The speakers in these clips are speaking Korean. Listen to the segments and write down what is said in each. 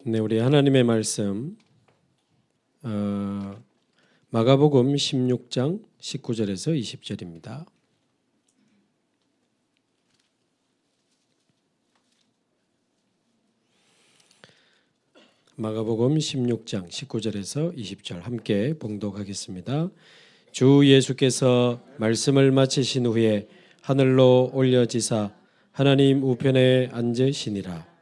네, 우리 하나님의 말씀 마가복음 16장 19절에서 20절입니다. 마가복음 16장 19절에서 20절 함께 봉독하겠습니다. 주 예수께서 말씀을 마치신 후에 하늘로 올려지사 하나님 우편에 앉으시니라.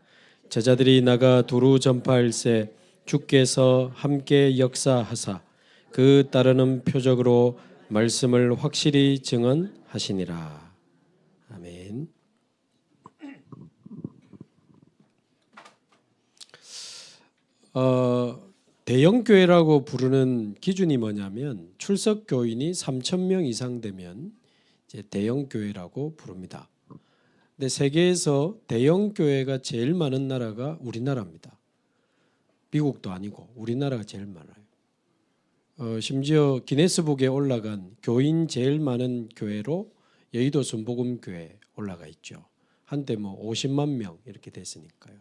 제자들이 나가 두루 전파할세 주께서 함께 역사하사 그 따르는 표적으로 말씀을 확실히 증언하시니라. 아멘. 대형 교회라고 부르는 기준이 뭐냐면 출석 교인이 3,000명 이상 되면 이제 대형 교회라고 부릅니다. 근데 세계에서 대형 교회가 제일 많은 나라가 우리나라입니다. 미국도 아니고 우리나라가 제일 많아요. 심지어 기네스북에 올라간 교인 제일 많은 교회로 여의도 순복음교회 올라가 있죠. 한때 뭐 50만 명 이렇게 됐으니까요.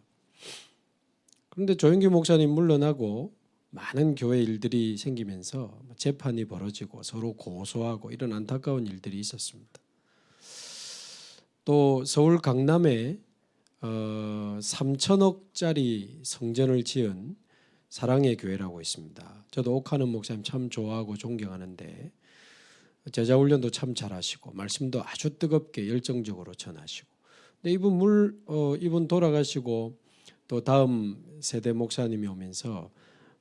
그런데 조영기 목사님 물러나고 많은 교회 일들이 생기면서 재판이 벌어지고 서로 고소하고 이런 안타까운 일들이 있었습니다. 또 서울 강남에 3천억짜리 성전을 지은 사랑의 교회라고 있습니다. 저도 옥하는 목사님 참 좋아하고 존경하는데 제자 훈련도 참 잘하시고 말씀도 아주 뜨겁게 열정적으로 전하시고. 근데 이분 돌아가시고 또 다음 세대 목사님이 오면서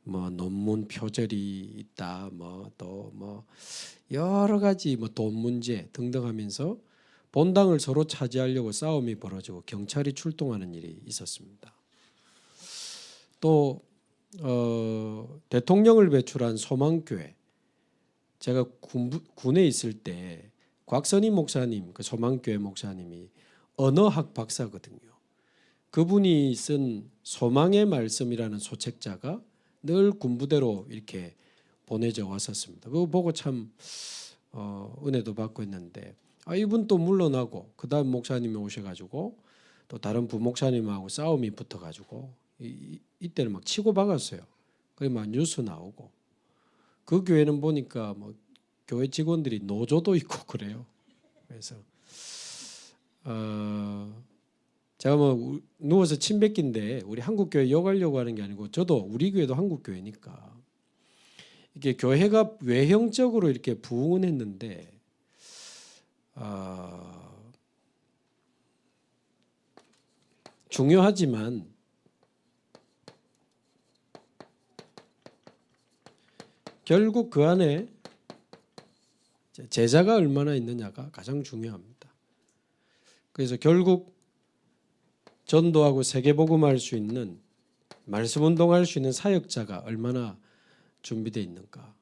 뭐 논문 표절이 있다, 뭐 또 뭐 여러 가지 뭐 돈 문제 등등 하면서 본당을 서로 차지하려고 싸움이 벌어지고 경찰이 출동하는 일이 있었습니다. 또 대통령을 배출한 소망교회, 제가 군에 있을 때 곽선희 목사님, 그 소망교회 목사님이 언어학 박사거든요. 그분이 쓴 소망의 말씀이라는 소책자가 늘 군부대로 이렇게 보내져 왔었습니다. 그거 보고 참 은혜도 받고 있는데 이분 또 물러나고 그 다음 목사님이 오셔가지고 또 다른 부목사님하고 싸움이 붙어가지고 이때는 막 치고 박았어요. 그래 막 뉴스 나오고 그 교회는 보니까 뭐 교회 직원들이 노조도 있고 그래요. 그래서 제가 뭐 누워서 침 뱉긴데 우리 한국 교회 욕하려고 하는 게 아니고 저도 우리 교회도 한국 교회니까 이게 교회가 외형적으로 이렇게 부흥은 했는데 중요하지만 결국 그 안에 제자가 얼마나 있느냐가 가장 중요합니다. 그래서 결국 전도하고 세계복음할 수 있는 말씀운동할 수 있는 사역자가 얼마나 준비되어 있는가.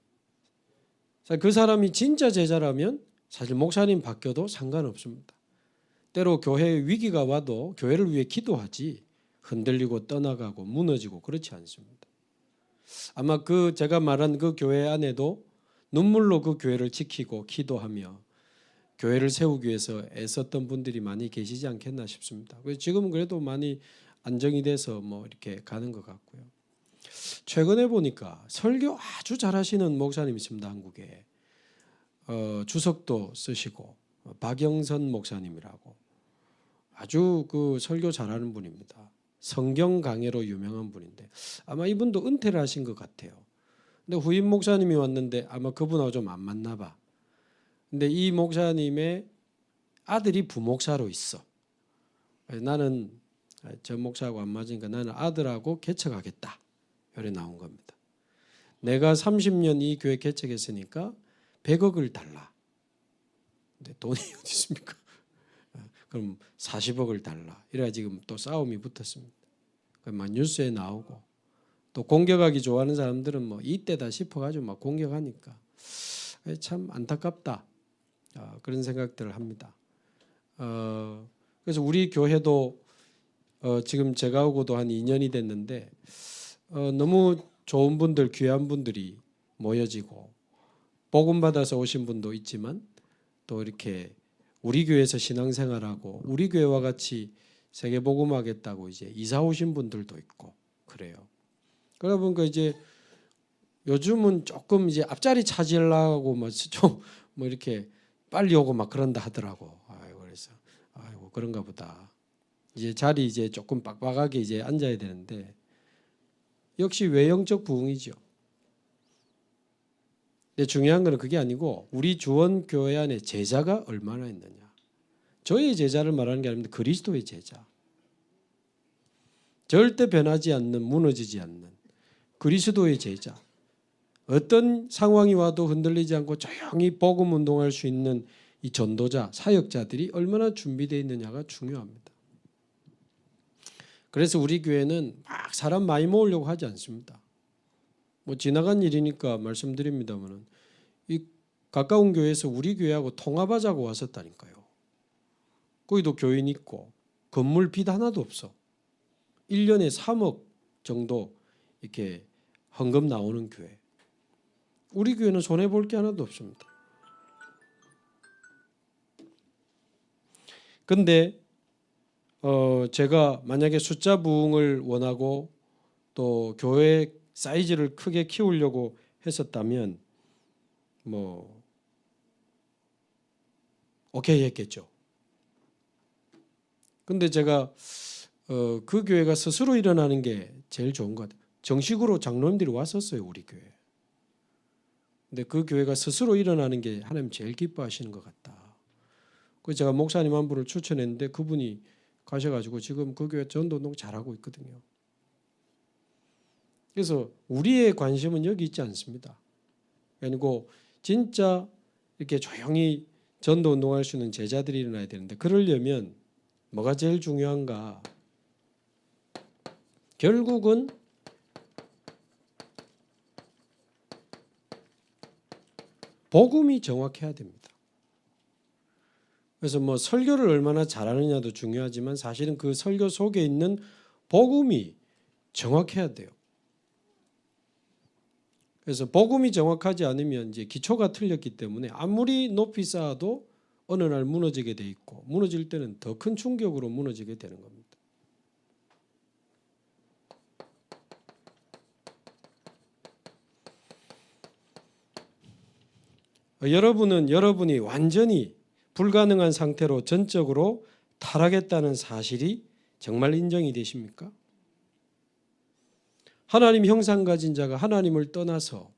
그 사람이 진짜 제자라면 사실 목사님 바뀌어도 상관없습니다. 때로 교회에 위기가 와도 교회를 위해 기도하지 흔들리고 떠나가고 무너지고 그렇지 않습니다. 아마 제가 말한 그 교회 안에도 눈물로 그 교회를 지키고 기도하며 교회를 세우기 위해서 애썼던 분들이 많이 계시지 않겠나 싶습니다. 그래서 지금은 그래도 많이 안정이 돼서 뭐 이렇게 가는 것 같고요. 최근에 보니까 설교 아주 잘하시는 목사님이 있습니다. 한국에 주석도 쓰시고 박영선 목사님이라고 아주 그 설교 잘하는 분입니다. 성경 강해로 유명한 분인데 아마 이분도 은퇴를 하신 것 같아요. 근데 후임 목사님이 왔는데 아마 그분하고 좀 안 맞나 봐. 근데 이 목사님의 아들이 부목사로 있어. 나는 저 목사하고 안 맞으니까 나는 아들하고 개척하겠다. 이래 나온 겁니다. 내가 30년 이 교회 개척했으니까 100억을 달라. 근데 돈이 어디 있습니까? 그럼 40억을 달라. 이래가 지금 또 싸움이 붙었습니다. 막 뉴스에 나오고 또 공격하기 좋아하는 사람들은 뭐 이때다 싶어가지고 막 공격하니까 참 안타깝다. 그런 생각들을 합니다. 그래서 우리 교회도 지금 제가 오고도 한 2년이 됐는데 너무 좋은 분들, 귀한 분들이 모여지고 복음 받아서 오신 분도 있지만 또 이렇게 우리 교회에서 신앙생활하고 우리 교회와 같이 세계복음하겠다고 이제 이사 오신 분들도 있고 그래요. 그러다 보니까 이제 요즘은 조금 이제 앞자리 차지하려고 뭐 이렇게 빨리 오고 막 그런다 하더라고. 아이고 그래서 아이고 그런가 보다. 이제 자리 이제 조금 빡빡하게 이제 앉아야 되는데 역시 외형적 부흥이죠. 근데 중요한 거는 그게 아니고 우리 주원 교회 안에 제자가 얼마나 있느냐. 저의 제자를 말하는 게 아닙니다. 그리스도의 제자. 절대 변하지 않는, 무너지지 않는 그리스도의 제자. 어떤 상황이 와도 흔들리지 않고 조용히 복음 운동할 수 있는 이 전도자, 사역자들이 얼마나 준비되어 있느냐가 중요합니다. 그래서 우리 교회는 막 사람 많이 모으려고 하지 않습니다. 뭐 지나간 일이니까 말씀드립니다만은 이 가까운 교회에서 우리 교회하고 통합하자고 왔었다니까요. 거기도 교인 있고 건물 빚 하나도 없어. 1년에 3억 정도 이렇게 헌금 나오는 교회. 우리 교회는 손해볼 게 하나도 없습니다. 근데 제가 만약에 숫자 부흥을 원하고 또 교회 사이즈를 크게 키우려고 했었다면 뭐 오케이 했겠죠. 근데 제가 그 교회가 스스로 일어나는 게 제일 좋은 것 같아요. 정식으로 장로님들이 왔었어요, 우리 교회. 근데 그 교회가 스스로 일어나는 게 하나님 제일 기뻐하시는 것 같다. 그래서 제가 목사님 한 분을 추천했는데 그분이 가셔가지고 지금 그 교회 전도운동 잘하고 있거든요. 그래서 우리의 관심은 여기 있지 않습니다. 아니고 진짜 이렇게 조용히 전도운동할 수 있는 제자들이 일어나야 되는데 그러려면 뭐가 제일 중요한가? 결국은 복음이 정확해야 됩니다. 그래서 뭐 설교를 얼마나 잘하느냐도 중요하지만 사실은 그 설교 속에 있는 복음이 정확해야 돼요. 그래서 복음이 정확하지 않으면 이제 기초가 틀렸기 때문에 아무리 높이 쌓아도 어느 날 무너지게 돼 있고 무너질 때는 더 큰 충격으로 무너지게 되는 겁니다. 여러분은 여러분이 완전히 불가능한 상태로 전적으로 타락했다는 사실이 정말 인정이 되십니까? 하나님 형상 가진 자가 하나님을 떠나서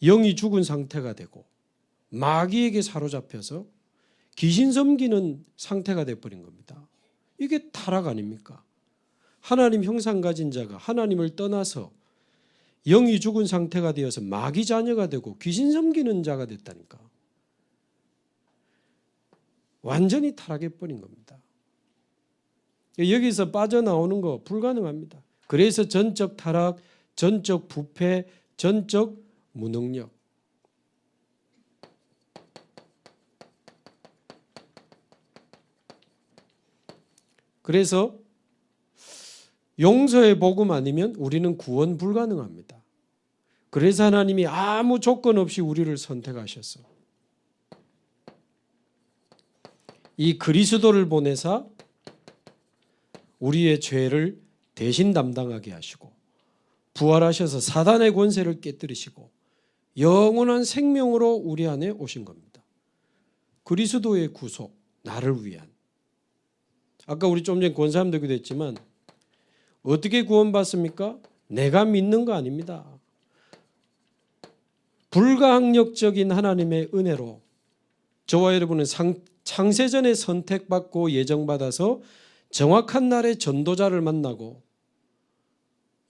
영이 죽은 상태가 되고 마귀에게 사로잡혀서 귀신 섬기는 상태가 돼버린 겁니다. 이게 타락 아닙니까? 하나님 형상 가진 자가 하나님을 떠나서 영이 죽은 상태가 되어서 마귀 자녀가 되고 귀신 섬기는 자가 됐다니까. 완전히 타락해버린 겁니다. 여기서 빠져나오는 거 불가능합니다. 그래서 전적 타락, 전적 부패, 전적 무능력. 그래서 용서의 복음 아니면 우리는 구원 불가능합니다. 그래서 하나님이 아무 조건 없이 우리를 선택하셨어. 이 그리스도를 보내사 우리의 죄를 대신 담당하게 하시고 부활하셔서 사단의 권세를 깨뜨리시고 영원한 생명으로 우리 안에 오신 겁니다. 그리스도의 구속, 나를 위한. 아까 우리 좀 전에 권사님도 기도했지만 어떻게 구원받습니까? 내가 믿는 거 아닙니다. 불가항력적인 하나님의 은혜로 저와 여러분은 창세전에 선택받고 예정받아서 정확한 날에 전도자를 만나고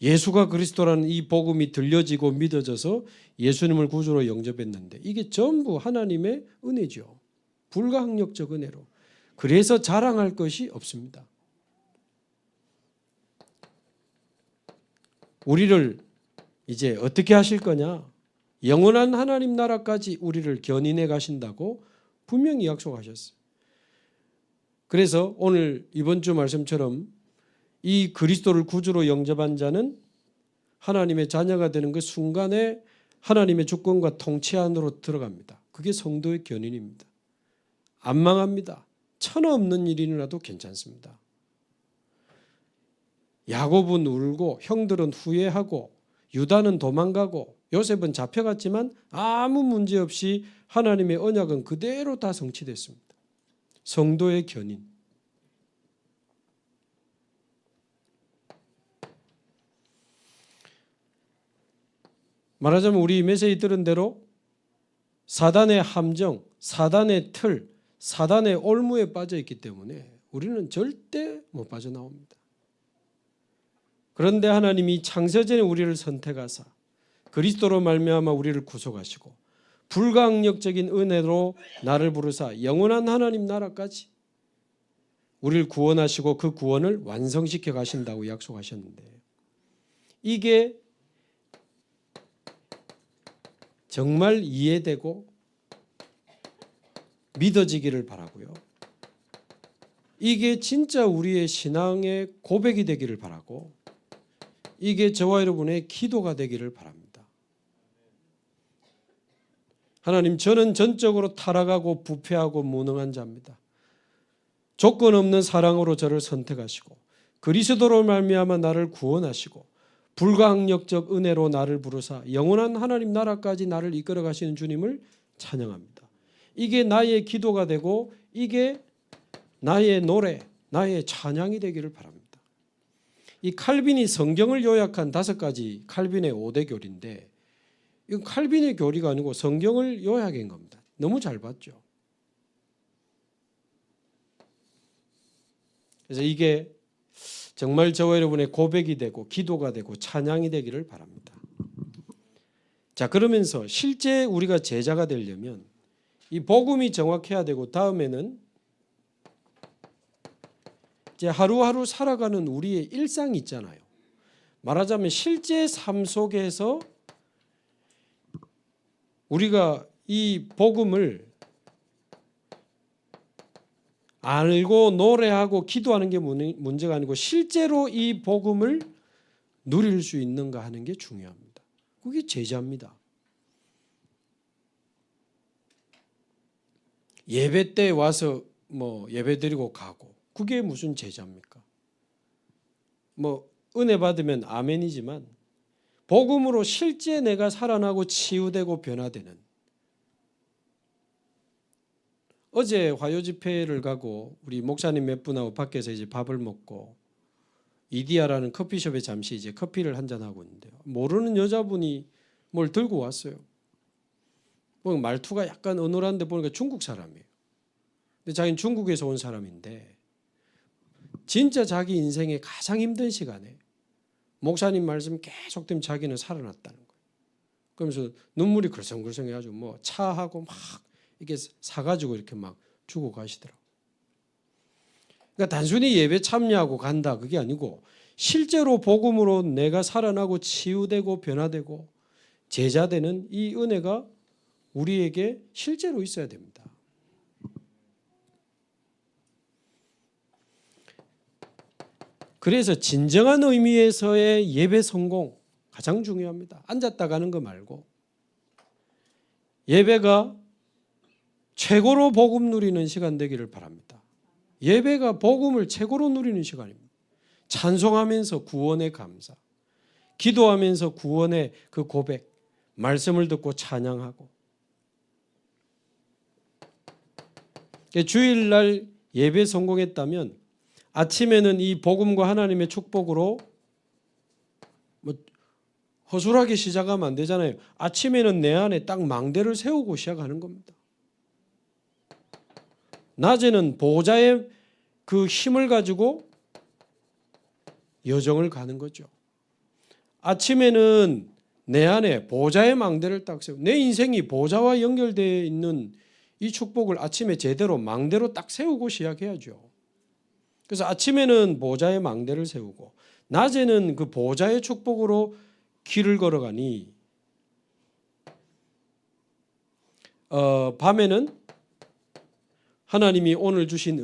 예수가 그리스도라는 이 복음이 들려지고 믿어져서 예수님을 구주로 영접했는데 이게 전부 하나님의 은혜죠. 불가항력적 은혜로. 그래서 자랑할 것이 없습니다. 우리를 이제 어떻게 하실 거냐? 영원한 하나님 나라까지 우리를 견인해 가신다고 분명히 약속하셨어요. 그래서 오늘 이번 주 말씀처럼 이 그리스도를 구주로 영접한 자는 하나님의 자녀가 되는 그 순간에 하나님의 주권과 통치 안으로 들어갑니다. 그게 성도의 견인입니다. 안 망합니다. 천하 없는 일이 일어나도 괜찮습니다. 야곱은 울고 형들은 후회하고 유다는 도망가고 요셉은 잡혀갔지만 아무 문제 없이 하나님의 언약은 그대로 다 성취됐습니다. 성도의 견인. 말하자면 우리 메시지 들은 대로 사단의 함정, 사단의 틀, 사단의 올무에 빠져 있기 때문에 우리는 절대 못 빠져나옵니다. 그런데 하나님이 창세전에 우리를 선택하사 그리스도로 말미암아 우리를 구속하시고 불가항력적인 은혜로 나를 부르사 영원한 하나님 나라까지 우리를 구원하시고 그 구원을 완성시켜 가신다고 약속하셨는데 이게 정말 이해되고 믿어지기를 바라고요. 이게 진짜 우리의 신앙의 고백이 되기를 바라고 이게 저와 여러분의 기도가 되기를 바랍니다. 하나님, 저는 전적으로 타락하고 부패하고 무능한 자입니다. 조건 없는 사랑으로 저를 선택하시고 그리스도로 말미암아 나를 구원하시고 불가항력적 은혜로 나를 부르사 영원한 하나님 나라까지 나를 이끌어 가시는 주님을 찬양합니다. 이게 나의 기도가 되고 이게 나의 노래, 나의 찬양이 되기를 바랍니다. 이 칼빈이 성경을 요약한 5가지 칼빈의 5대 교리인데 이건 칼빈의 교리가 아니고 성경을 요약한 겁니다. 너무 잘 봤죠. 그래서 이게 정말 저와 여러분의 고백이 되고 기도가 되고 찬양이 되기를 바랍니다. 자, 그러면서 실제 우리가 제자가 되려면 이 복음이 정확해야 되고 다음에는 이제 하루하루 살아가는 우리의 일상이 있잖아요. 말하자면 실제 삶 속에서 우리가 이 복음을 알고 노래하고 기도하는 게 문제가 아니고 실제로 이 복음을 누릴 수 있는가 하는 게 중요합니다. 그게 제자입니다. 예배 때 와서 예배 드리고 가고 그게 무슨 제자입니까? 은혜 받으면 아멘이지만 복음으로 실제 내가 살아나고 치유되고 변화되는. 어제 화요 집회를 가고 우리 목사님 몇 분하고 밖에서 이제 밥을 먹고 이디야라는 커피숍에 잠시 이제 커피를 한잔 하고 있는데요. 모르는 여자분이 뭘 들고 왔어요. 말투가 약간 어눌한데 보니까 중국 사람이에요. 근데 자기는 중국에서 온 사람인데 진짜 자기 인생의 가장 힘든 시간에 목사님 말씀 계속 되면 자기는 살아났다는 거예요. 그러면서 눈물이 글썽글썽해가지고 차하고 막 이렇게 사가지고 이렇게 막 주고 가시더라고요. 그러니까 단순히 예배 참여하고 간다 그게 아니고 실제로 복음으로 내가 살아나고 치유되고 변화되고 제자되는 이 은혜가 우리에게 실제로 있어야 됩니다. 그래서 진정한 의미에서의 예배 성공 가장 중요합니다. 앉았다 가는 거 말고 예배가 최고로 복음 누리는 시간 되기를 바랍니다. 예배가 복음을 최고로 누리는 시간입니다. 찬송하면서 구원의 감사, 기도하면서 구원의 그 고백, 말씀을 듣고 찬양하고 주일날 예배 성공했다면 아침에는 이 복음과 하나님의 축복으로 허술하게 시작하면 안 되잖아요. 아침에는 내 안에 딱 망대를 세우고 시작하는 겁니다. 낮에는 보호자의 그 힘을 가지고 여정을 가는 거죠. 아침에는 내 안에 보호자의 망대를 딱 세우고 내 인생이 보호자와 연결되어 있는 이 축복을 아침에 제대로 망대로 딱 세우고 시작해야죠. 그래서 아침에는 보호자의 망대를 세우고 낮에는 그 보호자의 축복으로 길을 걸어가니 밤에는 하나님이 오늘 주신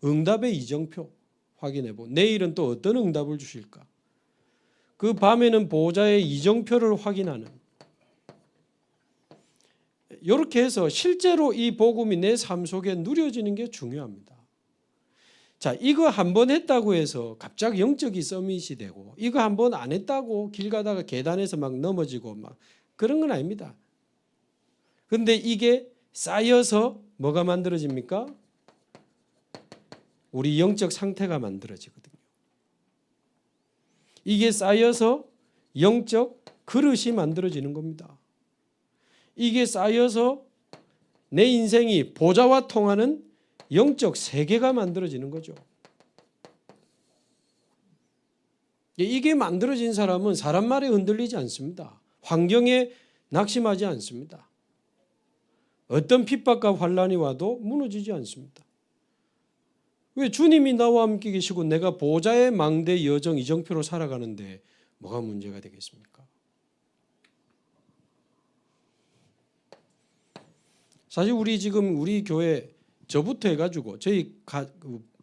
응답의 이정표 확인해보고 내일은 또 어떤 응답을 주실까? 그 밤에는 보호자의 이정표를 확인하는 이렇게 해서 실제로 이 복음이 내 삶 속에 누려지는 게 중요합니다. 자, 이거 한 번 했다고 해서 갑자기 영적이 서밋이 되고 이거 한 번 안 했다고 길 가다가 계단에서 막 넘어지고 막 그런 건 아닙니다. 근데 이게 쌓여서 뭐가 만들어집니까? 우리 영적 상태가 만들어지거든요. 이게 쌓여서 영적 그릇이 만들어지는 겁니다. 이게 쌓여서 내 인생이 보좌와 통하는 영적 세계가 만들어지는 거죠. 이게 만들어진 사람은 사람 말에 흔들리지 않습니다. 환경에 낙심하지 않습니다. 어떤 핍박과 환란이 와도 무너지지 않습니다. 왜 주님이 나와 함께 계시고 내가 보좌의 망대 여정 이정표로 살아가는데 뭐가 문제가 되겠습니까? 사실 우리 교회 저부터 해가지고 저희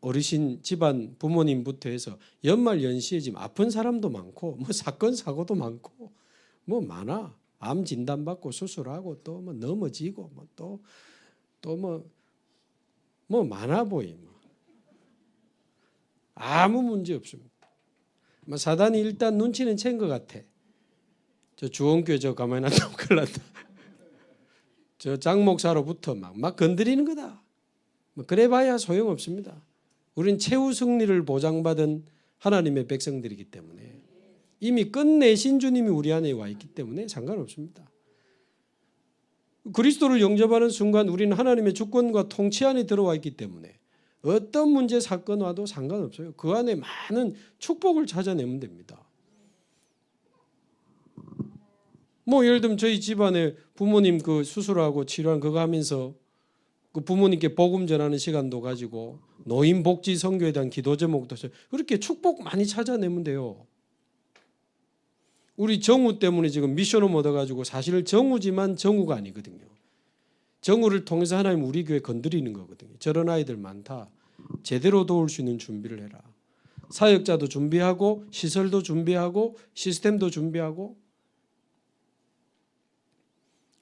어르신 집안 부모님부터 해서 연말 연시에 지금 아픈 사람도 많고 뭐 사건 사고도 많고 뭐 많아. 암 진단 받고 수술하고 또 뭐 넘어지고 뭐 또 뭐 많아 보이. 아무 문제 없습니다. 뭐 사단이 일단 눈치는 챈 것 같아. 저 주원교회 저 가만히 놔두면 큰일 난다. 저 장목사로부터 막 건드리는 거다. 뭐 그래봐야 소용없습니다. 우린 최후 승리를 보장받은 하나님의 백성들이기 때문에 이미 끝내신 주님이 우리 안에 와 있기 때문에 상관없습니다. 그리스도를 영접하는 순간 우리는 하나님의 주권과 통치 안에 들어와 있기 때문에 어떤 문제 사건 와도 상관없어요. 그 안에 많은 축복을 찾아내면 됩니다. 뭐 예를 들면 저희 집안에 부모님 그 수술하고 치료한 그거 하면서 그 부모님께 복음 전하는 시간도 가지고 노인 복지 선교에 대한 기도 제목도 그렇게 축복 많이 찾아내면 돼요. 우리 정우 때문에 지금 미션을 얻어가지고 사실 정우지만 정우가 아니거든요. 정우를 통해서 하나님 우리 교회 건드리는 거거든요. 저런 아이들 많다. 제대로 도울 수 있는 준비를 해라. 사역자도 준비하고 시설도 준비하고 시스템도 준비하고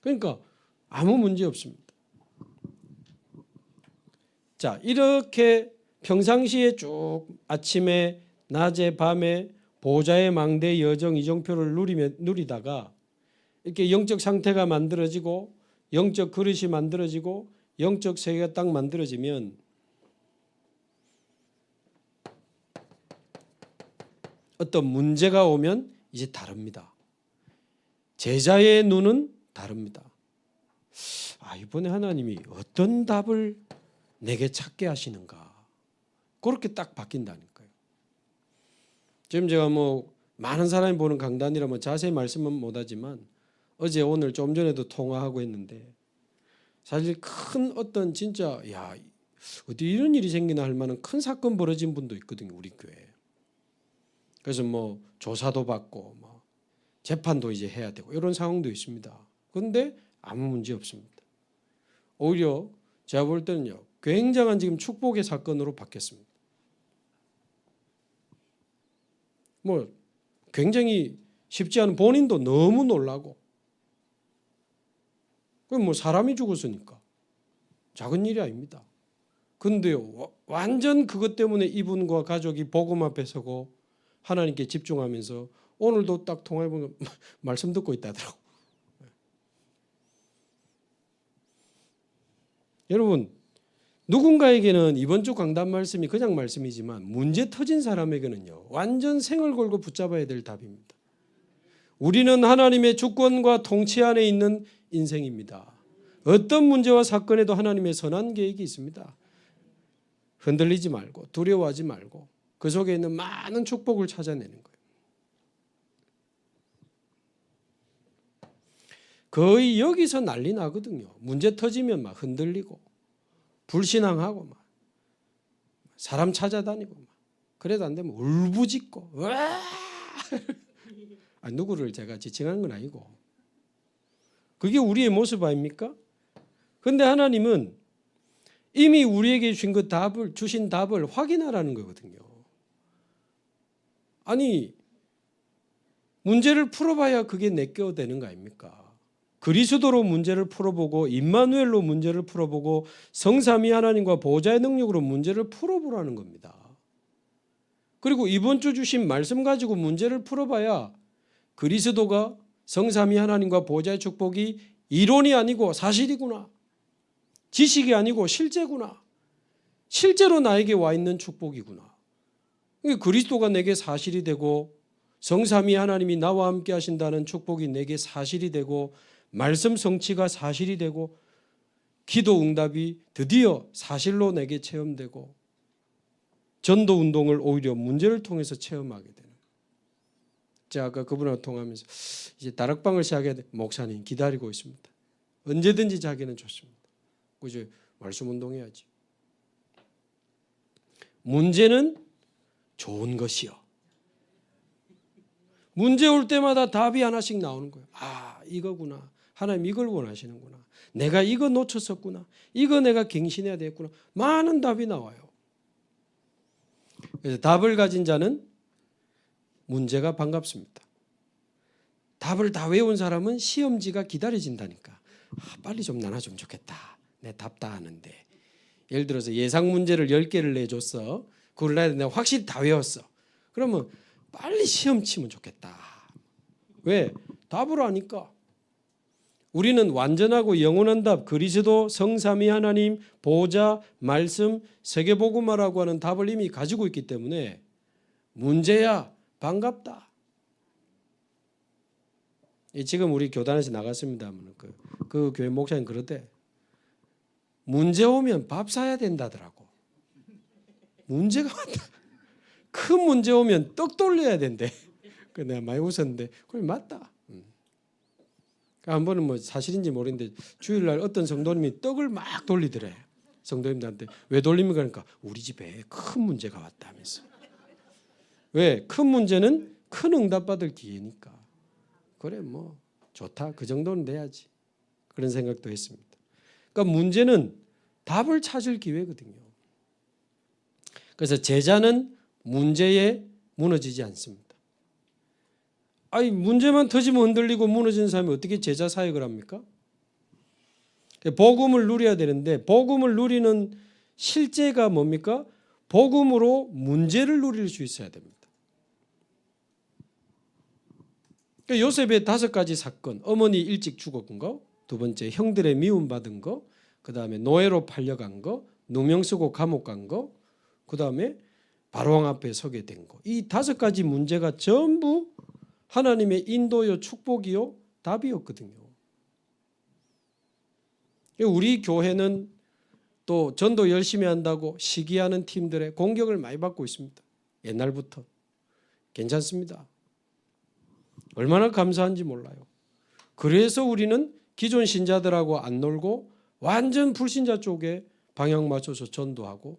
그러니까 아무 문제 없습니다. 자, 이렇게 평상시에 쭉 아침에 낮에 밤에 보좌의 망대 여정 이정표를 누리다가 이렇게 영적 상태가 만들어지고 영적 그릇이 만들어지고 영적 세계가 딱 만들어지면 어떤 문제가 오면 이제 다릅니다. 제자의 눈은 다릅니다. 이번에 하나님이 어떤 답을 내게 찾게 하시는가. 그렇게 딱 바뀐다니까요. 지금 제가 뭐 많은 사람이 보는 강단이라면 자세히 말씀은 못하지만 어제 오늘 좀 전에도 통화하고 했는데 사실 큰 어떤 진짜 어디 이런 일이 생기나 할 만한 큰 사건 벌어진 분도 있거든요. 우리 교회에. 그래서 뭐 조사도 받고 뭐 재판도 이제 해야 되고 이런 상황도 있습니다. 그런데 아무 문제 없습니다. 오히려 제가 볼 때는요. 굉장한 지금 축복의 사건으로 바뀌었습니다. 뭐 굉장히 쉽지 않은 본인도 너무 놀라고 그럼 뭐 사람이 죽었으니까 작은 일이 아닙니다. 그런데요. 완전 그것 때문에 이분과 가족이 복음 앞에 서고 하나님께 집중하면서 오늘도 딱 통화해보면 말씀 듣고 있다더라고. 여러분 누군가에게는 이번 주 강단 말씀이 그냥 말씀이지만 문제 터진 사람에게는요. 완전 생을 걸고 붙잡아야 될 답입니다. 우리는 하나님의 주권과 통치 안에 있는 인생입니다. 어떤 문제와 사건에도 하나님의 선한 계획이 있습니다. 흔들리지 말고 두려워하지 말고 그 속에 있는 많은 축복을 찾아내는 거예요. 거의 여기서 난리 나거든요. 문제 터지면 막 흔들리고 불신앙하고 막 사람 찾아다니고 막 그래도 안 되면 울부짖고 누구를 제가 지칭하는 건 아니고 그게 우리의 모습 아닙니까? 그런데 하나님은 이미 우리에게 주신 답을 확인하라는 거거든요. 아니 문제를 풀어봐야 그게 내껴 되는 거 아닙니까? 그리스도로 문제를 풀어보고 임마누엘로 문제를 풀어보고 성삼위 하나님과 보호자의 능력으로 문제를 풀어보라는 겁니다. 그리고 이번 주 주신 말씀 가지고 문제를 풀어봐야 그리스도가 성삼위 하나님과 보호자의 축복이 이론이 아니고 사실이구나. 지식이 아니고 실제구나. 실제로 나에게 와 있는 축복이구나. 그리스도가 내게 사실이 되고 성삼위 하나님이 나와 함께 하신다는 축복이 내게 사실이 되고 말씀 성취가 사실이 되고 기도 응답이 드디어 사실로 내게 체험되고 전도 운동을 오히려 문제를 통해서 체험하게 되는. 제가 아까 그분하고 통하면서 이제 다락방을 시작해야 돼. 목사님 기다리고 있습니다. 언제든지 자기는 좋습니다. 이제 말씀 운동해야지. 문제는 좋은 것이요. 문제 올 때마다 답이 하나씩 나오는 거예요. 아, 이거구나. 하나님 이걸 원하시는구나. 내가 이거 놓쳤었구나. 이거 내가 갱신해야 되겠구나. 많은 답이 나와요. 그래서 답을 가진 자는 문제가 반갑습니다. 답을 다 외운 사람은 시험지가 기다려진다니까. 아, 빨리 좀 나눠주면 좋겠다. 내 답 다 아는데. 예를 들어서 예상 문제를 10개를 내줬어. 그걸 내가 확실히 다 외웠어. 그러면 빨리 시험 치면 좋겠다. 왜? 답을 아니까. 우리는 완전하고 영원한 답, 그리스도, 성삼위 하나님, 보호자, 말씀, 세계복음화라고 하는 답을 이미 가지고 있기 때문에 문제야 반갑다. 지금 우리 교단에서 나갔습니다만 그 교회 목사님 그러대. 문제 오면 밥 사야 된다더라고. 문제가 왔다. 큰 문제 오면 떡 돌려야 된대. 내가 많이 웃었는데 그래 맞다. 한 번은 뭐 사실인지 모르겠는데 주일날 어떤 성도님이 떡을 막 돌리더래. 성도님들한테 왜 돌립니까? 그러니까 우리 집에 큰 문제가 왔다면서. 왜? 큰 문제는 큰 응답받을 기회니까. 그래 뭐 좋다. 그 정도는 돼야지. 그런 생각도 했습니다. 그러니까 문제는 답을 찾을 기회거든요. 그래서 제자는 문제에 무너지지 않습니다. 아니 문제만 터지면 흔들리고 무너지는 사람이 어떻게 제자 사역을 합니까? 복음을 누려야 되는데 복음을 누리는 실제가 뭡니까? 복음으로 문제를 누릴 수 있어야 됩니다. 요셉의 5가지 사건, 어머니 일찍 죽었던 거, 두 번째 형들의 미움받은 거, 그 다음에 노예로 팔려간 거, 누명 쓰고 감옥 간 거, 그 다음에 바로왕 앞에 서게 된 거. 이 5가지 문제가 전부 하나님의 인도요 축복이요 답이었거든요. 우리 교회는 또 전도 열심히 한다고 시기하는 팀들의 공격을 많이 받고 있습니다. 옛날부터. 괜찮습니다. 얼마나 감사한지 몰라요. 그래서 우리는 기존 신자들하고 안 놀고 완전 불신자 쪽에 방향 맞춰서 전도하고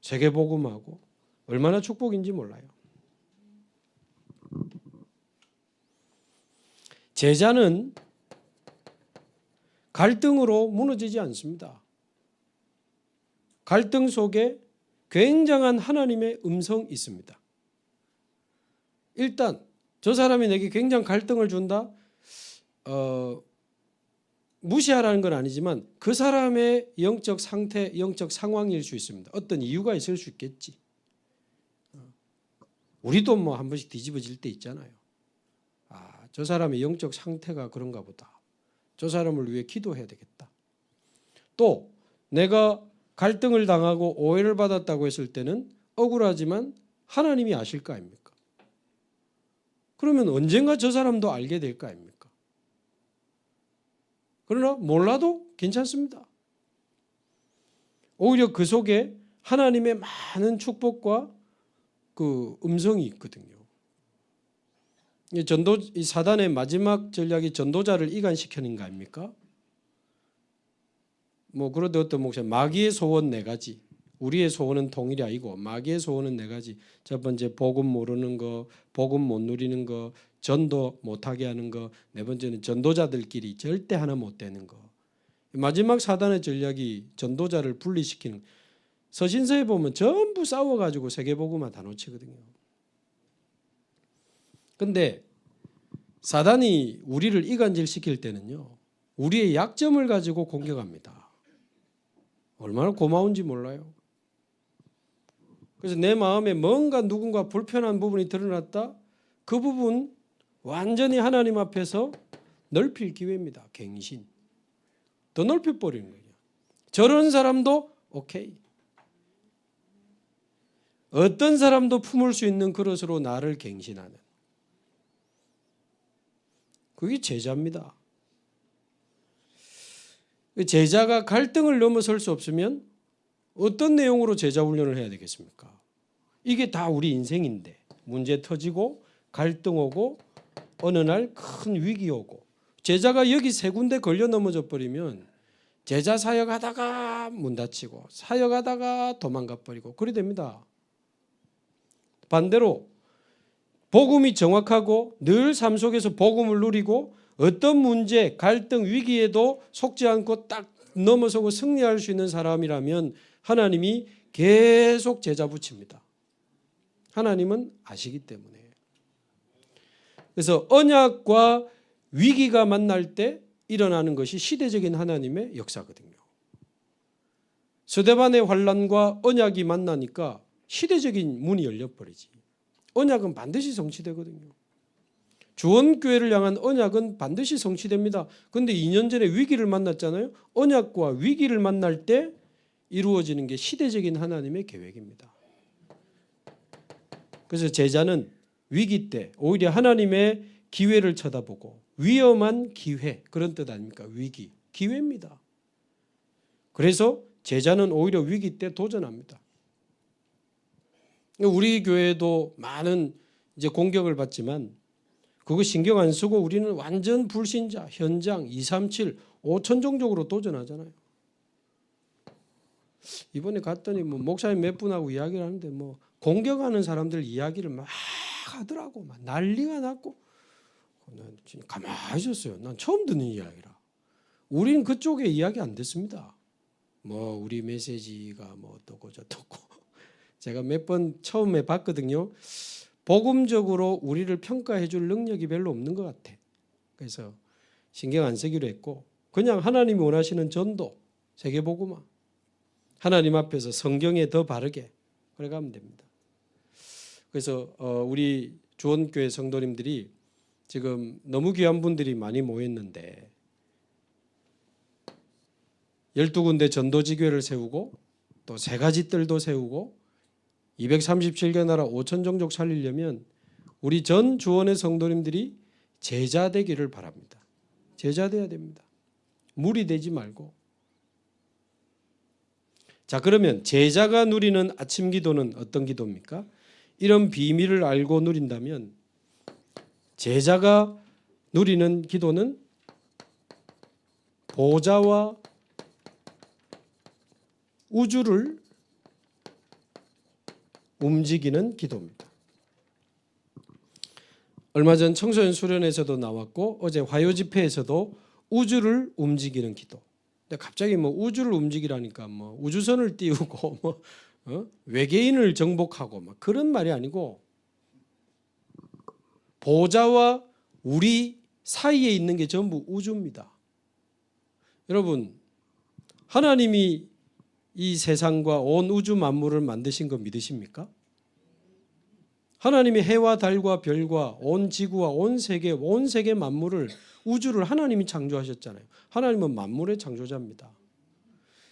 세계복음하고 얼마나 축복인지 몰라요. 제자는 갈등으로 무너지지 않습니다. 갈등 속에 굉장한 하나님의 음성이 있습니다. 일단 저 사람이 내게 굉장한 갈등을 준다. 무시하라는 건 아니지만 그 사람의 영적 상태, 영적 상황일 수 있습니다. 어떤 이유가 있을 수 있겠지. 우리도 뭐 한 번씩 뒤집어질 때 있잖아요. 아, 저 사람의 영적 상태가 그런가 보다. 저 사람을 위해 기도해야 되겠다. 또 내가 갈등을 당하고 오해를 받았다고 했을 때는 억울하지만 하나님이 아실 거 아닙니까? 그러면 언젠가 저 사람도 알게 될 거 아닙니까? 그러나 몰라도 괜찮습니다. 오히려 그 속에 하나님의 많은 축복과 그 음성이 있거든요. 이 사단의 마지막 전략이 전도자를 이간시키는 거 아닙니까? 뭐 그런데 어떤 목사 마귀의 소원 4가지. 우리의 소원은 통일이 아니고 마귀의 소원은 4가지. 첫 번째 복음 모르는 거, 복음 못 누리는 거, 전도 못하게 하는 거. 4번째는 전도자들끼리 절대 하나 못 되는 거. 마지막 사단의 전략이 전도자를 분리시키는. 서신서에 보면 전부 싸워가지고 세계복음화 다 놓치거든요. 근데 사단이 우리를 이간질시킬 때는요. 우리의 약점을 가지고 공격합니다. 얼마나 고마운지 몰라요. 그래서 내 마음에 뭔가 누군가 불편한 부분이 드러났다. 그 부분 완전히 하나님 앞에서 넓힐 기회입니다. 갱신. 더 넓혀버리는 거예요. 저런 사람도 오케이. 어떤 사람도 품을 수 있는 그릇으로 나를 갱신하는. 그게 제자입니다. 제자가 갈등을 넘어설 수 없으면 어떤 내용으로 제자 훈련을 해야 되겠습니까? 이게 다 우리 인생인데 문제 터지고 갈등 오고 어느 날 큰 위기 오고 제자가 여기 세 군데 걸려 넘어져 버리면 제자 사역하다가 문 닫히고 사역하다가 도망가 버리고 그래 됩니다. 반대로 복음이 정확하고 늘 삶 속에서 복음을 누리고 어떤 문제, 갈등, 위기에도 속지 않고 딱 넘어서고 승리할 수 있는 사람이라면 하나님이 계속 제자 붙입니다. 하나님은 아시기 때문에. 그래서 언약과 위기가 만날 때 일어나는 것이 시대적인 하나님의 역사거든요. 스데반의 환난과 언약이 만나니까 시대적인 문이 열려버리지. 언약은 반드시 성취되거든요. 주원교회를 향한 언약은 반드시 성취됩니다. 그런데 2년 전에 위기를 만났잖아요. 언약과 위기를 만날 때 이루어지는 게 시대적인 하나님의 계획입니다. 그래서 제자는 위기 때 오히려 하나님의 기회를 쳐다보고 위험한 기회 그런 뜻 아닙니까? 위기, 기회입니다. 그래서 제자는 오히려 위기 때 도전합니다. 우리 교회도 많은 이제 공격을 받지만 그거 신경 안 쓰고 우리는 완전 불신자, 현장 237, 5천종족으로 도전하잖아요. 이번에 갔더니 뭐 목사님 몇 분하고 이야기를 하는데 뭐 공격하는 사람들 이야기를 막 하더라고. 막 난리가 났고. 난 가만히 있었어요. 난 처음 듣는 이야기라. 우리는 그쪽에 이야기 안 됐습니다. 뭐 우리 메시지가 뭐 어떻고 저떻고. 제가 몇 번 처음에 봤거든요. 복음적으로 우리를 평가해 줄 능력이 별로 없는 것 같아. 그래서 신경 안 쓰기로 했고 그냥 하나님이 원하시는 전도, 세계복음화. 하나님 앞에서 성경에 더 바르게 그래 가면 됩니다. 그래서 우리 주원교회 성도님들이 지금 너무 귀한 분들이 많이 모였는데 12군데 전도지교회를 세우고 또 세 가지 뜰도 세우고 237개 나라 5천 종족 살리려면 우리 전 주원의 성도님들이 제자 되기를 바랍니다. 제자 돼야 됩니다. 무리 되지 말고. 자, 그러면 제자가 누리는 아침 기도는 어떤 기도입니까? 이런 비밀을 알고 누린다면 제자가 누리는 기도는 보좌와 우주를 움직이는 기도입니다. 얼마 전 청소년 수련회에서도 나왔고 어제 화요 집회에서도 우주를 움직이는 기도. 근데 갑자기 뭐 우주를 움직이라니까 뭐 우주선을 띄우고 뭐 외계인을 정복하고 막 그런 말이 아니고 보좌와 우리 사이에 있는 게 전부 우주입니다. 여러분, 하나님이 이 세상과 온 우주 만물을 만드신 거 믿으십니까? 하나님이 해와 달과 별과 온 지구와 온 세계 만물을 우주를 하나님이 창조하셨잖아요. 하나님은 만물의 창조자입니다.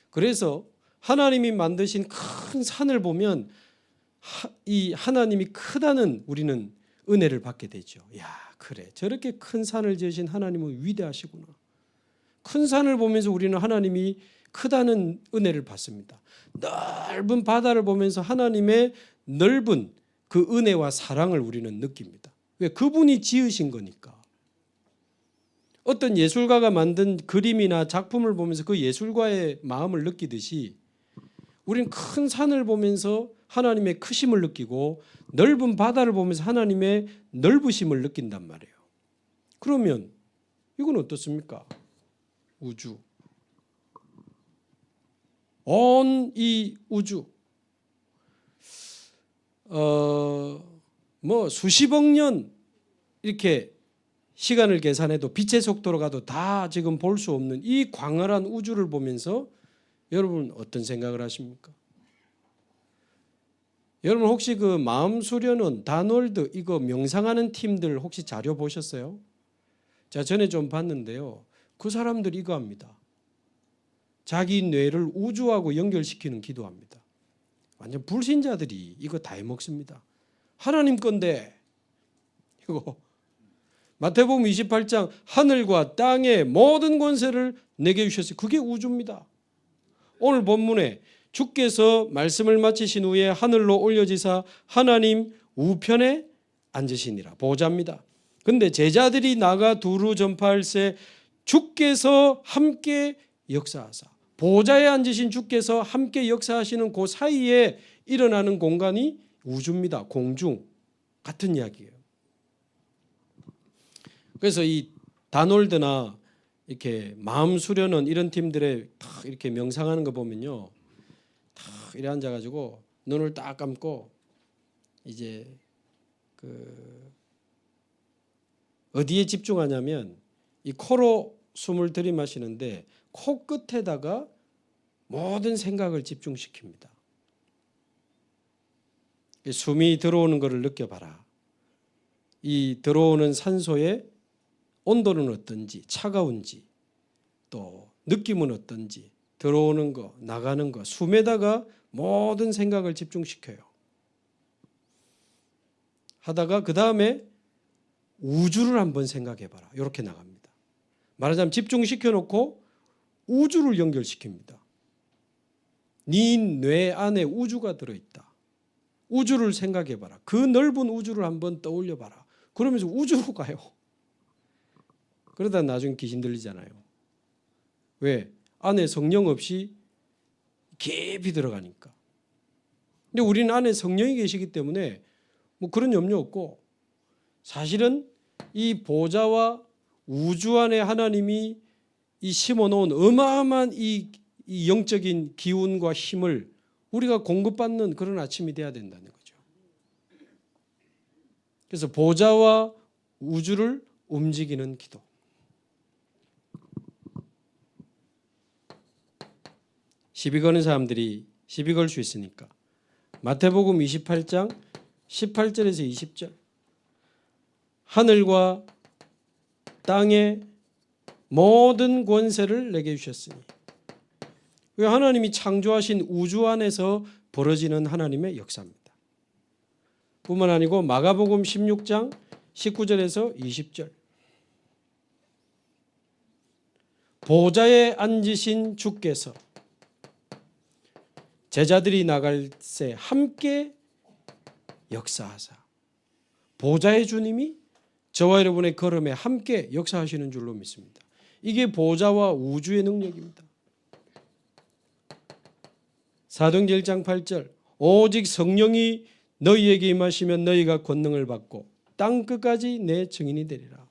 그래서 하나님이 만드신 큰 산을 보면 이 하나님이 크다는 우리는 은혜를 받게 되죠. 야, 그래. 저렇게 큰 산을 지으신 하나님은 위대하시구나. 큰 산을 보면서 우리는 하나님이 크다는 은혜를 받습니다. 넓은 바다를 보면서 하나님의 넓은 그 은혜와 사랑을 우리는 느낍니다. 왜? 그분이 지으신 거니까. 어떤 예술가가 만든 그림이나 작품을 보면서 그 예술가의 마음을 느끼듯이 우리는 큰 산을 보면서 하나님의 크심을 느끼고 넓은 바다를 보면서 하나님의 넓으심을 느낀단 말이에요. 그러면 이건 어떻습니까? 우주. 온 이 우주. 뭐 수십억 년 이렇게 시간을 계산해도 빛의 속도로 가도 다 지금 볼 수 없는 이 광활한 우주를 보면서 여러분 어떤 생각을 하십니까? 여러분 혹시 그 마음 수련원 다놀드 이거 명상하는 팀들 혹시 자료 보셨어요? 제가 전에 좀 봤는데요. 그 사람들이 이거 합니다. 자기 뇌를 우주하고 연결시키는 기도합니다. 완전 불신자들이 이거 다 해먹습니다. 하나님 건데 이거 마태복음 28장 하늘과 땅의 모든 권세를 내게 주셨어요. 그게 우주입니다. 오늘 본문에 주께서 말씀을 마치신 후에 하늘로 올려지사 하나님 우편에 앉으시니라 보좌입니다. 그런데 제자들이 나가 두루 전파할세 주께서 함께 역사하사 보좌에 앉으신 주께서 함께 역사하시는 그 사이에 일어나는 공간이 우주입니다. 공중 같은 이야기예요. 그래서 이 다놀드나 이렇게 마음 수련원 이런 팀들의 탁 이렇게 명상하는 거 보면요, 탁 이래 앉아가지고 눈을 딱 감고 이제 그 어디에 집중하냐면 이 코로 숨을 들이마시는데 코 끝에다가 모든 생각을 집중시킵니다. 숨이 들어오는 것을 느껴봐라. 이 들어오는 산소의 온도는 어떤지, 차가운지, 또 느낌은 어떤지, 들어오는 거, 나가는 거, 숨에다가 모든 생각을 집중시켜요. 하다가 그 다음에 우주를 한번 생각해봐라. 이렇게 나갑니다. 말하자면 집중시켜놓고 우주를 연결시킵니다. 네 뇌 안에 우주가 들어있다. 우주를 생각해봐라. 그 넓은 우주를 한번 떠올려봐라. 그러면서 우주로 가요. 그러다 나중에 귀신 들리잖아요. 왜? 안에 성령 없이 깊이 들어가니까. 근데 우리는 안에 성령이 계시기 때문에 뭐 그런 염려 없고, 사실은 이 보좌와 우주 안에 하나님이 이 심어놓은 어마어마한 이 영적인 기운과 힘을 우리가 공급받는 그런 아침이 돼야 된다는 거죠. 그래서 보좌와 우주를 움직이는 기도. 시비 거는 사람들이 시비 걸 수 있으니까 마태복음 28장 18절에서 20절 하늘과 땅의 모든 권세를 내게 주셨으니, 왜 하나님이 창조하신 우주 안에서 벌어지는 하나님의 역사입니다. 뿐만 아니고 마가복음 16장 19절에서 20절 보좌에 앉으신 주께서 제자들이 나갈 새 함께 역사하사, 보좌의 주님이 저와 여러분의 걸음에 함께 역사하시는 줄로 믿습니다. 이게 보좌와 우주의 능력입니다. 사도행전 1장 8절 오직 성령이 너희에게 임하시면 너희가 권능을 받고 땅 끝까지 내 증인이 되리라.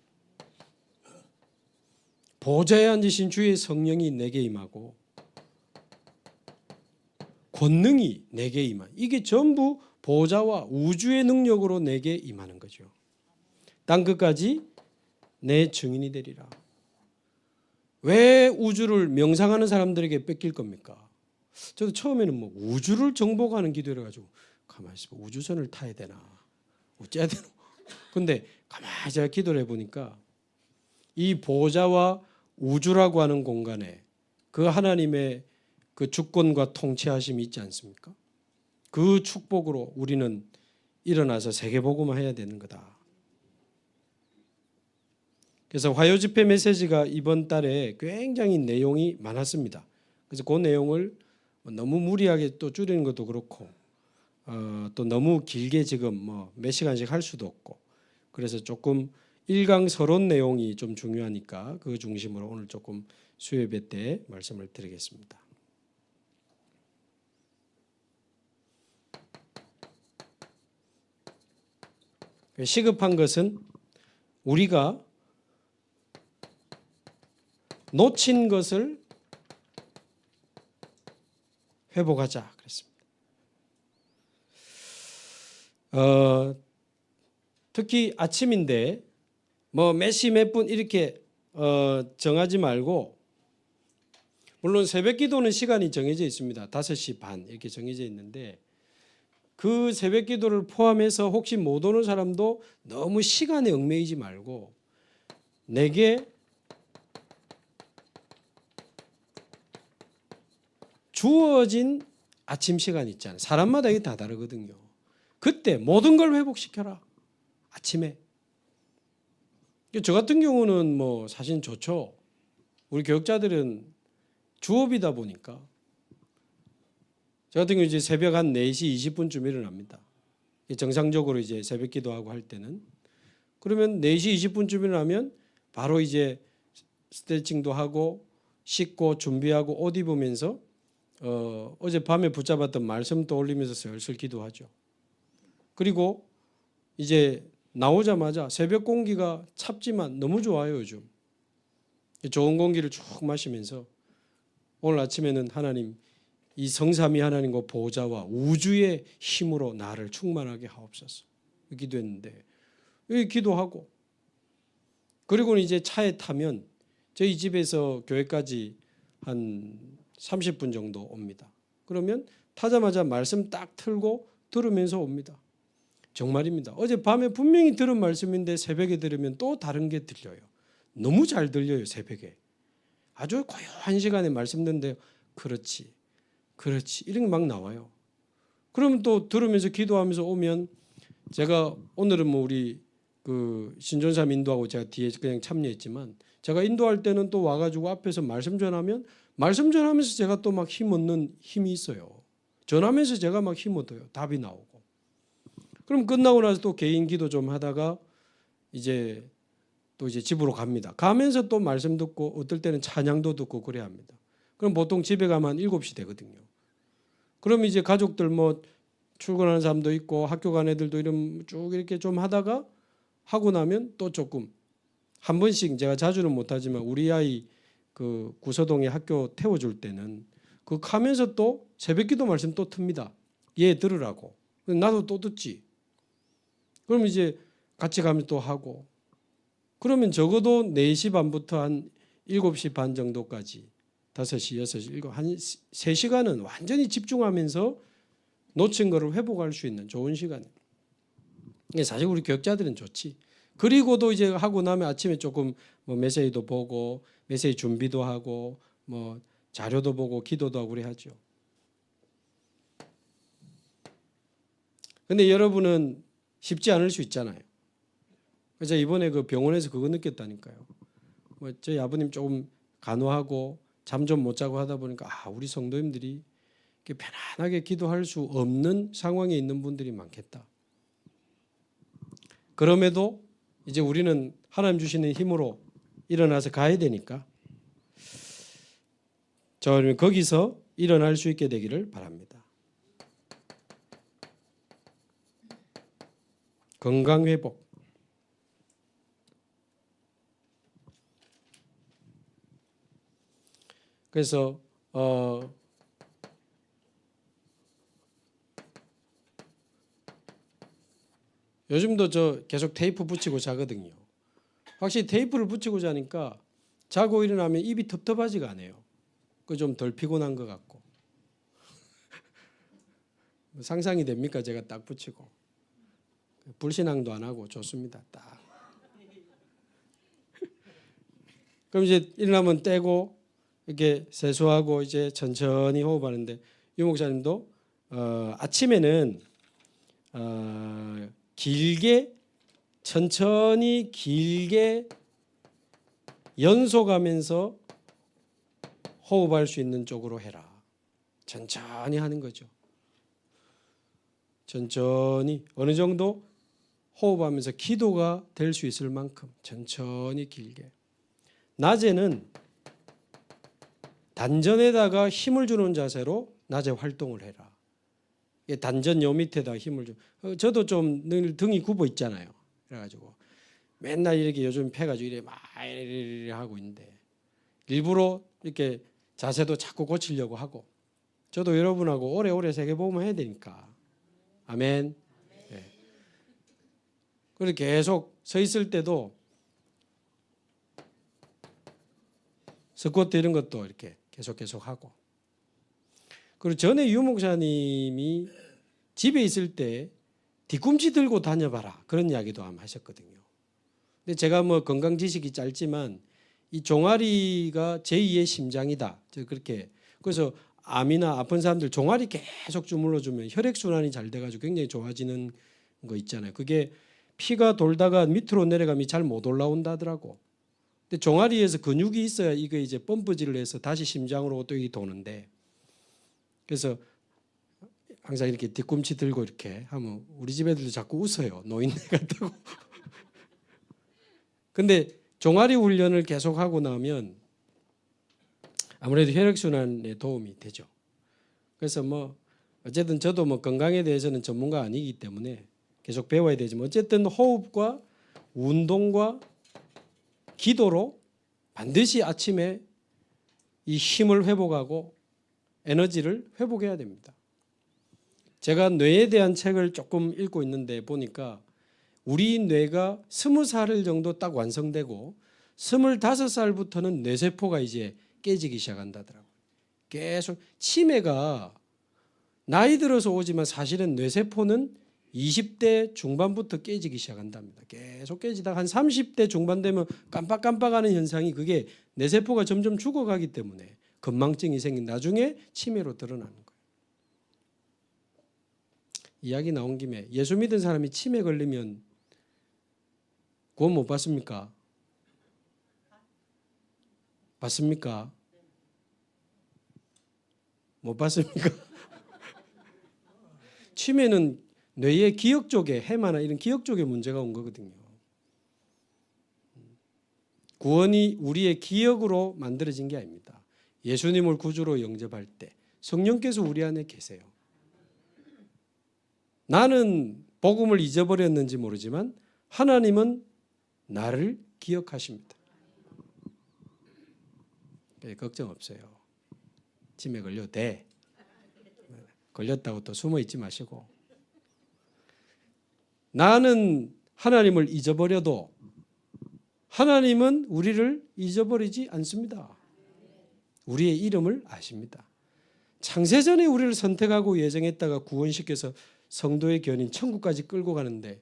보좌에 앉으신 주의 성령이 내게 임하고 권능이 내게 임한, 이게 전부 보좌와 우주의 능력으로 내게 임하는 거죠. 땅 끝까지 내 증인이 되리라. 왜 우주를 명상하는 사람들에게 뺏길 겁니까? 저도 처음에는 뭐 우주를 정복하는 기도를 가지고 가만히 있어, 우주선을 타야 되나 어째야 되나. 근데 가만히 제가 기도를 해보니까 이 보좌와 우주라고 하는 공간에 그 하나님의 그 주권과 통치하심이 있지 않습니까? 그 축복으로 우리는 일어나서 세계복음화 해야 되는 거다. 그래서 화요집회 메시지가 이번 달에 굉장히 내용이 많았습니다. 그래서 그 내용을 너무 무리하게 또 줄이는 것도 그렇고, 또 너무 길게 지금 뭐 몇 시간씩 할 수도 없고, 그래서 조금 일강서론 내용이 좀 중요하니까 그 중심으로 오늘 조금 수요예배 때 말씀을 드리겠습니다. 시급한 것은 우리가 놓친 것을 회복하자 그랬습니다. 특히 아침인데 뭐 몇 시 몇 분 이렇게 정하지 말고, 물론 새벽 기도는 시간이 정해져 있습니다. 5시 반 이렇게 정해져 있는데 그 새벽 기도를 포함해서 혹시 못 오는 사람도 너무 시간에 얽매이지 말고 내게 주어진 아침 시간 있잖아요. 사람마다 이게 다 다르거든요. 그때 모든 걸 회복시켜라. 아침에. 저 같은 경우는 뭐 사실 좋죠. 우리 교육자들은 주업이다 보니까 저 같은 경우 이제 새벽 한 4시 20분쯤 일어납니다. 정상적으로 이제 새벽 기도하고 할 때는. 그러면 4시 20분쯤 일어나면 바로 이제 스트레칭도 하고 씻고 준비하고 옷 입으면서 어젯밤에 붙잡았던 말씀 떠올리면서 슬슬 기도하죠. 그리고 이제 나오자마자 새벽 공기가 찹지만 너무 좋아요. 요즘 좋은 공기를 쭉 마시면서 오늘 아침에는 하나님, 이 성삼위 하나님과 보좌와 우주의 힘으로 나를 충만하게 하옵소서 기도했는데, 여기 기도하고, 그리고는 이제 차에 타면 저희 집에서 교회까지 한 30분 정도 옵니다. 그러면 타자마자 말씀 딱 틀고 들으면서 옵니다. 정말입니다. 어젯밤에 분명히 들은 말씀인데 새벽에 들으면 또 다른 게 들려요. 너무 잘 들려요. 새벽에 아주 고요한 시간에 말씀 듣는데 그렇지 이런 게 막 나와요. 그러면 또 들으면서 기도하면서 오면, 제가 오늘은 뭐 우리 그 신전사님 인도하고 제가 뒤에 그냥 참여했지만, 제가 인도할 때는 또 와가지고 앞에서 말씀 전하면 말씀 전하면서 제가 또 막 힘 얻는 힘이 있어요. 전하면서 제가 막 힘 얻어요. 답이 나오고. 그럼 끝나고 나서 또 개인 기도 좀 하다가 이제 또 이제 집으로 갑니다. 가면서 또 말씀 듣고 어떨 때는 찬양도 듣고 그래야 합니다. 그럼 보통 집에 가면 한 7시 되거든요. 그럼 이제 가족들 뭐 출근하는 사람도 있고 학교 간 애들도 이런 쭉 이렇게 좀 하다가 하고 나면 또 조금 한 번씩, 제가 자주는 못하지만 우리 아이 그 구서동에 학교 태워줄 때는 그 가면서 또 새벽기도 말씀 또 틉니다. 얘 들으라고. 나도 또 듣지. 그럼 이제 같이 가면 또 하고, 그러면 적어도 4시 반부터 한 7시 반 정도까지 5시, 6시, 7시, 한 3시간은 완전히 집중하면서 놓친 거를 회복할 수 있는 좋은 시간이에요. 사실 우리 교육자들은 좋지. 그리고도 이제 하고 나면 아침에 조금 뭐 메시지도 보고 메시지 준비도 하고 뭐 자료도 보고 기도도 하고 그래 하죠. 근데 여러분은 쉽지 않을 수 있잖아요. 그래서 이번에 그 병원에서 그거 느꼈다니까요. 뭐 저희 아버님 조금 간호하고 잠 좀 못 자고 하다 보니까 우리 성도님들이 이렇게 편안하게 기도할 수 없는 상황에 있는 분들이 많겠다. 그럼에도 이제 우리는 하나님 주시는 힘으로 일어나서 가야 되니까 저는 거기서 일어날 수 있게 되기를 바랍니다. 건강 회복. 그래서 요즘도 저 계속 테이프 붙이고 자거든요. 확실히 테이프를 붙이고 자니까 자고 일어나면 입이 텁텁하지가 않아요. 그 좀 덜 피곤한 것 같고. 상상이 됩니까? 제가 딱 붙이고 불신앙도 안 하고 좋습니다. 딱. 그럼 이제 일어나면 떼고 이렇게 세수하고 이제 천천히 호흡하는데, 유 목사님도 아침에는 길게 천천히 길게 연속하면서 호흡할 수 있는 쪽으로 해라. 천천히 하는 거죠. 천천히 어느 정도 호흡하면서 기도가 될 수 있을 만큼 천천히 길게. 낮에는 단전에다가 힘을 주는 자세로 낮에 활동을 해라. 단전 요 밑에다 힘을 줘. 저도 좀 늘 등이 굽어 있잖아요. 그래가지고 맨날 이렇게 요즘 펴가지고 이래 막 이래 하고 있는데, 일부러 이렇게 자세도 자꾸 고치려고 하고, 저도 여러분하고 오래오래 세계복음을 해야 되니까. 아멘. 네. 그리고 계속 서 있을 때도 스쿼트 이런 것도 이렇게 계속 하고. 그리고 전에 유 목사님이 집에 있을 때 뒤꿈치 들고 다녀봐라 그런 이야기도 아마 하셨거든요. 근데 제가 뭐 건강 지식이 짧지만 이 종아리가 제2의 심장이다. 그렇게 그래서 암이나 아픈 사람들 종아리 계속 주물러 주면 혈액 순환이 잘 돼가지고 굉장히 좋아지는 거 있잖아요. 그게 피가 돌다가 밑으로 내려가면 잘 못 올라온다 하더라고. 근데 종아리에서 근육이 있어야 이게 이제 펌프질을 해서 다시 심장으로 또 이게 도는데, 그래서 항상 이렇게 뒤꿈치 들고 이렇게 하면 우리 집 애들도 자꾸 웃어요. 노인네 같다고. 근데 종아리 훈련을 계속 하고 나면 아무래도 혈액순환에 도움이 되죠. 그래서 뭐 어쨌든 저도 뭐 건강에 대해서는 전문가 아니기 때문에 계속 배워야 되지만 어쨌든 호흡과 운동과 기도로 반드시 아침에 이 힘을 회복하고 에너지를 회복해야 됩니다. 제가 뇌에 대한 책을 조금 읽고 있는데 보니까 우리 뇌가 20살 정도 딱 완성되고 25살부터는 뇌세포가 이제 깨지기 시작한다더라고요. 계속 치매가 나이 들어서 오지만 사실은 뇌세포는 20대 중반부터 깨지기 시작한답니다. 계속 깨지다가 한 30대 중반 되면 깜빡깜빡하는 현상이 그게 뇌세포가 점점 죽어가기 때문에 건망증이 생긴 나중에 치매로 드러나는 거예요. 이야기 나온 김에 예수 믿은 사람이 치매 걸리면 구원 못 받습니까? 받습니까? 못 받습니까? 치매는 뇌의 기억 쪽에 해마나 이런 기억 쪽에 문제가 온 거거든요. 구원이 우리의 기억으로 만들어진 게 아닙니다. 예수님을 구주로 영접할 때 성령께서 우리 안에 계세요. 나는 복음을 잊어버렸는지 모르지만 하나님은 나를 기억하십니다. 걱정 없어요. 치매 걸려도 돼. 걸렸다고 또 숨어 있지 마시고. 나는 하나님을 잊어버려도 하나님은 우리를 잊어버리지 않습니다. 우리의 이름을 아십니다. 창세전에 우리를 선택하고 예정했다가 구원시켜서 성도의 견인 천국까지 끌고 가는데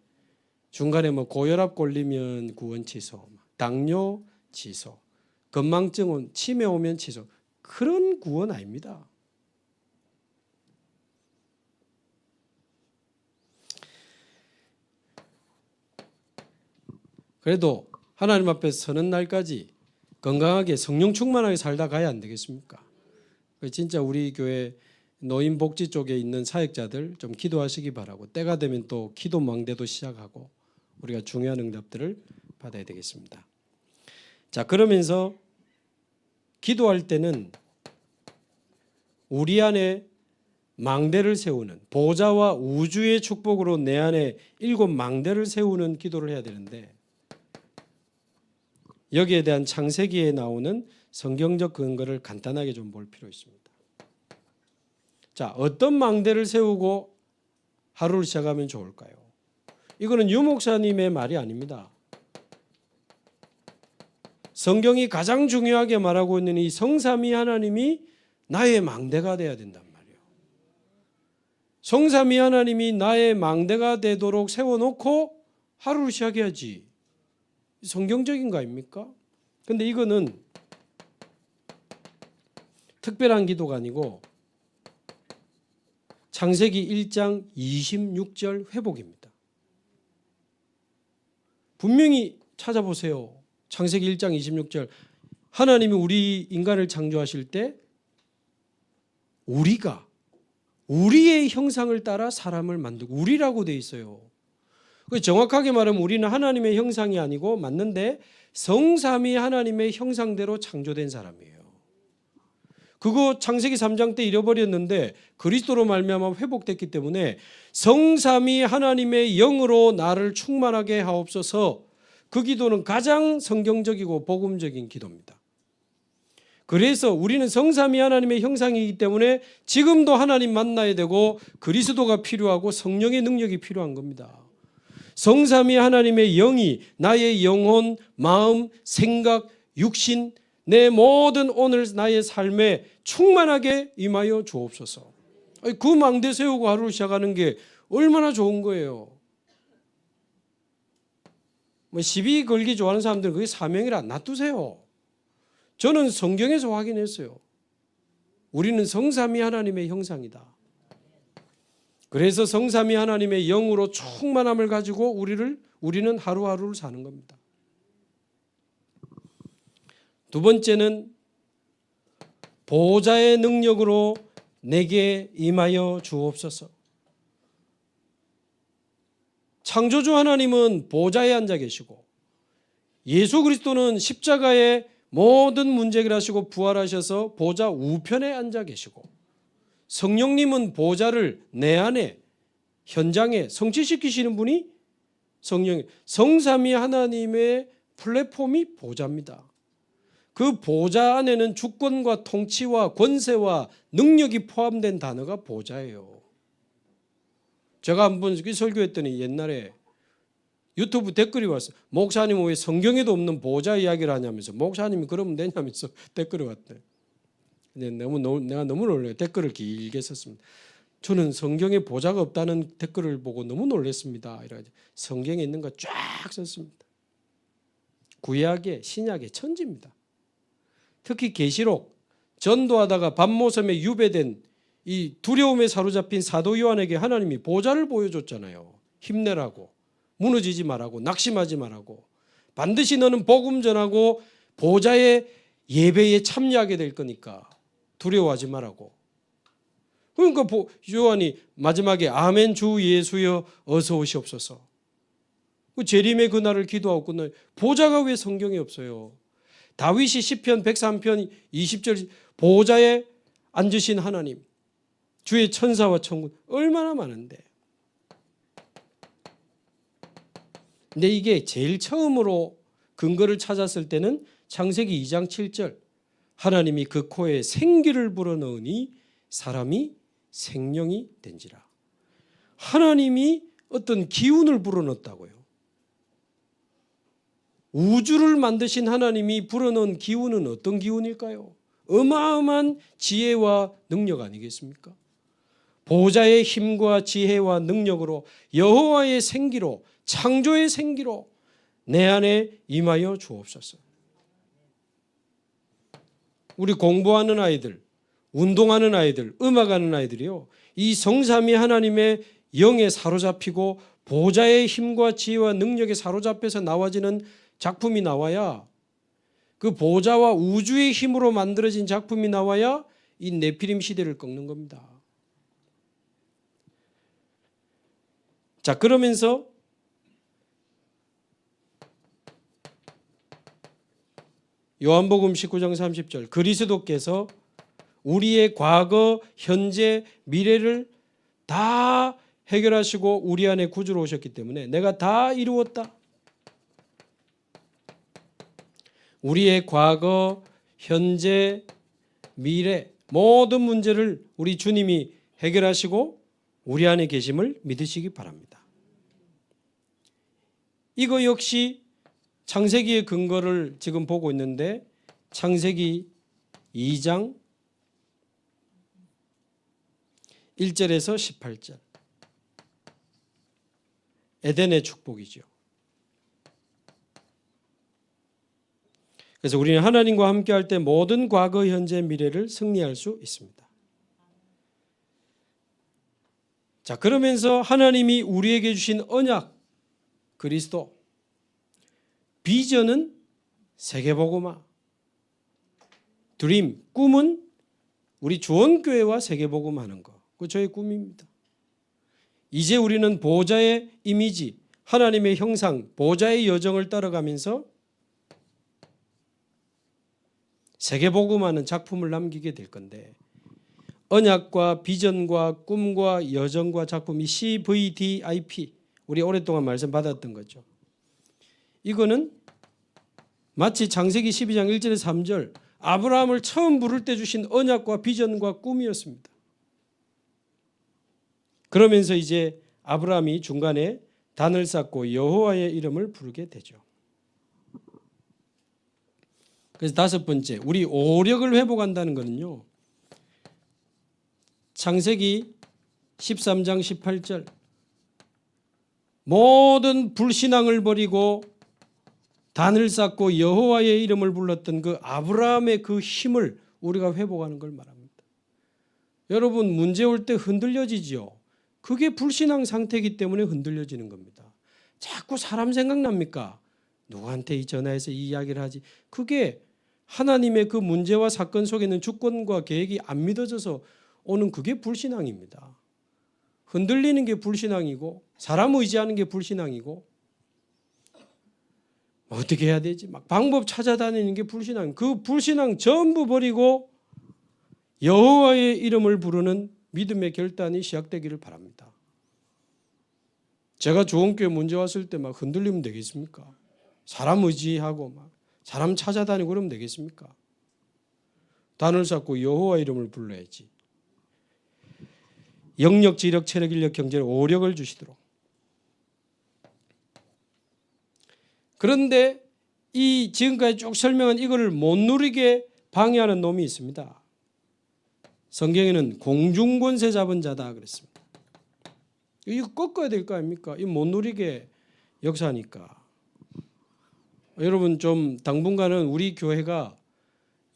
중간에 뭐 고혈압 걸리면 구원 취소, 당뇨 취소, 건망증, 치매 오면 취소. 그런 구원 아닙니다. 그래도 하나님 앞에 서는 날까지 건강하게 성령 충만하게 살다 가야 안 되겠습니까? 진짜 우리 교회 노인복지 쪽에 있는 사역자들 좀 기도하시기 바라고, 때가 되면 또 기도 망대도 시작하고 우리가 중요한 응답들을 받아야 되겠습니다. 자, 그러면서 기도할 때는 우리 안에 망대를 세우는, 보좌와 우주의 축복으로 내 안에 7 망대를 세우는 기도를 해야 되는데, 여기에 대한 창세기에 나오는 성경적 근거를 간단하게 좀 볼 필요 있습니다. 자, 어떤 망대를 세우고 하루를 시작하면 좋을까요? 이거는 유 목사님의 말이 아닙니다. 성경이 가장 중요하게 말하고 있는 이 성삼위 하나님이 나의 망대가 되어야 된단 말이에요. 성삼위 하나님이 나의 망대가 되도록 세워놓고 하루를 시작해야지. 성경적인 거 아닙니까? 근데 이거는 특별한 기도가 아니고 창세기 1장 26절 회복입니다. 분명히 찾아보세요. 창세기 1장 26절. 하나님이 우리 인간을 창조하실 때 우리가 우리의 형상을 따라 사람을 만들고, 우리라고 돼 있어요. 정확하게 말하면 우리는 하나님의 형상이 아니고, 맞는데 성삼위 하나님의 형상대로 창조된 사람이에요. 그거 창세기 3장 때 잃어버렸는데 그리스도로 말미암아 회복됐기 때문에 성삼위 하나님의 영으로 나를 충만하게 하옵소서. 그 기도는 가장 성경적이고 복음적인 기도입니다. 그래서 우리는 성삼위 하나님의 형상이기 때문에 지금도 하나님 만나야 되고 그리스도가 필요하고 성령의 능력이 필요한 겁니다. 성삼위 하나님의 영이 나의 영혼, 마음, 생각, 육신 내 모든 오늘 나의 삶에 충만하게 임하여 주옵소서. 그 망대 세우고 하루를 시작하는 게 얼마나 좋은 거예요. 뭐 시비 걸기 좋아하는 사람들은 그게 사명이라 놔두세요. 저는 성경에서 확인했어요. 우리는 성삼위 하나님의 형상이다. 그래서 성삼위 하나님의 영으로 충만함을 가지고 우리는 하루하루를 사는 겁니다. 두 번째는 보호자의 능력으로 내게 임하여 주옵소서. 창조주 하나님은 보좌에 앉아 계시고 예수 그리스도는 십자가에 모든 문제 해결하시고 부활하셔서 보좌 우편에 앉아 계시고 성령님은 보좌를 내 안에 현장에 성취시키시는 분이 성삼위 하나님의 플랫폼이 보좌입니다. 그 보좌 안에는 주권과 통치와 권세와 능력이 포함된 단어가 보좌예요. 제가 한번 설교했더니 옛날에 유튜브 댓글이 왔어요. 목사님은 왜 성경에도 없는 보좌 이야기를 하냐면서, 목사님이 그러면 되냐면서 댓글이 왔대요. 근데 내가 너무 놀라요. 댓글을 길게 썼습니다. 저는 성경에 보좌가 없다는 댓글을 보고 너무 놀랐습니다. 이래가지고 성경에 있는 거 쫙 썼습니다. 구약의 신약의 천지입니다. 특히 계시록 전도하다가 밤모섬에 유배된 이 두려움에 사로잡힌 사도 요한에게 하나님이 보좌를 보여줬잖아요. 힘내라고, 무너지지 말라고, 낙심하지 말라고, 반드시 너는 복음 전하고 보좌의 예배에 참여하게 될 거니까 두려워하지 말라고. 그러니까 요한이 마지막에 아멘 주 예수여 어서 오시옵소서. 재림의 그날을 기도하고 끝나요. 보좌가 왜 성경에 없어요? 다윗이 시편 103편 20절 보좌에 앉으신 하나님, 주의 천사와 천군 얼마나 많은데. 근데 이게 제일 처음으로 근거를 찾았을 때는 창세기 2장 7절 하나님이 그 코에 생기를 불어넣으니 사람이 생명이 된지라. 하나님이 어떤 기운을 불어넣었다고요. 우주를 만드신 하나님이 불어넣은 기운은 어떤 기운일까요? 어마어마한 지혜와 능력 아니겠습니까? 보좌의 힘과 지혜와 능력으로 여호와의 생기로, 창조의 생기로 내 안에 임하여 주옵소서. 우리 공부하는 아이들, 운동하는 아이들, 음악하는 아이들이요, 이 성삼위 하나님의 영에 사로잡히고 보좌의 힘과 지혜와 능력에 사로잡혀서 나와지는 작품이 나와야, 그 보좌와 우주의 힘으로 만들어진 작품이 나와야 이 네피림 시대를 꺾는 겁니다. 자, 그러면서 요한복음 19장 30절 그리스도께서 우리의 과거, 현재, 미래를 다 해결하시고 우리 안에 구주로 오셨기 때문에 내가 다 이루었다. 우리의 과거, 현재, 미래 모든 문제를 우리 주님이 해결하시고 우리 안에 계심을 믿으시기 바랍니다. 이거 역시 창세기의 근거를 지금 보고 있는데 창세기 2장 1절에서 18절 에덴의 축복이죠. 그래서 우리는 하나님과 함께할 때 모든 과거, 현재, 미래를 승리할 수 있습니다. 자, 그러면서 하나님이 우리에게 주신 언약, 그리스도, 비전은 세계복음화, 드림, 꿈은 우리 주원교회와 세계복음 하는 거. 그거 저의 꿈입니다. 이제 우리는 보좌의 이미지, 하나님의 형상, 보좌의 여정을 따라가면서 세계복음하는 작품을 남기게 될 건데, 언약과 비전과 꿈과 여정과 작품, 이 CVDIP, 우리 오랫동안 말씀 받았던 거죠. 이거는 마치 창세기 12장 1절에서 3절 아브라함을 처음 부를 때 주신 언약과 비전과 꿈이었습니다. 그러면서 이제 아브라함이 중간에 단을 쌓고 여호와의 이름을 부르게 되죠. 그래서 다섯 번째, 우리 오력을 회복한다는 것은요. 창세기 13장 18절 모든 불신앙을 버리고 단을 쌓고 여호와의 이름을 불렀던 그 아브라함의 그 힘을 우리가 회복하는 걸 말합니다. 여러분 문제 올 때 흔들려지지요. 그게 불신앙 상태이기 때문에 흔들려지는 겁니다. 자꾸 사람 생각납니까? 누구한테 전화해서 이 이야기를 하지? 그게 하나님의 그 문제와 사건 속에 있는 주권과 계획이 안 믿어져서 오는 그게 불신앙입니다. 흔들리는 게 불신앙이고 사람 의지하는 게 불신앙이고 어떻게 해야 되지? 막 방법 찾아다니는 게 불신앙. 그 불신앙 전부 버리고 여호와의 이름을 부르는 믿음의 결단이 시작되기를 바랍니다. 제가 좋은 교회 문제 왔을 때 막 흔들리면 되겠습니까? 사람 의지하고 막 사람 찾아다니고 그러면 되겠습니까? 단을 쌓고 여호와 이름을 불러야지. 영력, 지력, 체력, 인력, 경제력, 오력을 주시도록. 그런데 이 지금까지 쭉 설명한 이거를 못 누리게 방해하는 놈이 있습니다. 성경에는 공중권세 잡은 자다 그랬습니다. 이거 꺾어야 될 거 아닙니까? 이 못 누리게 역사하니까. 여러분 좀 당분간은 우리 교회가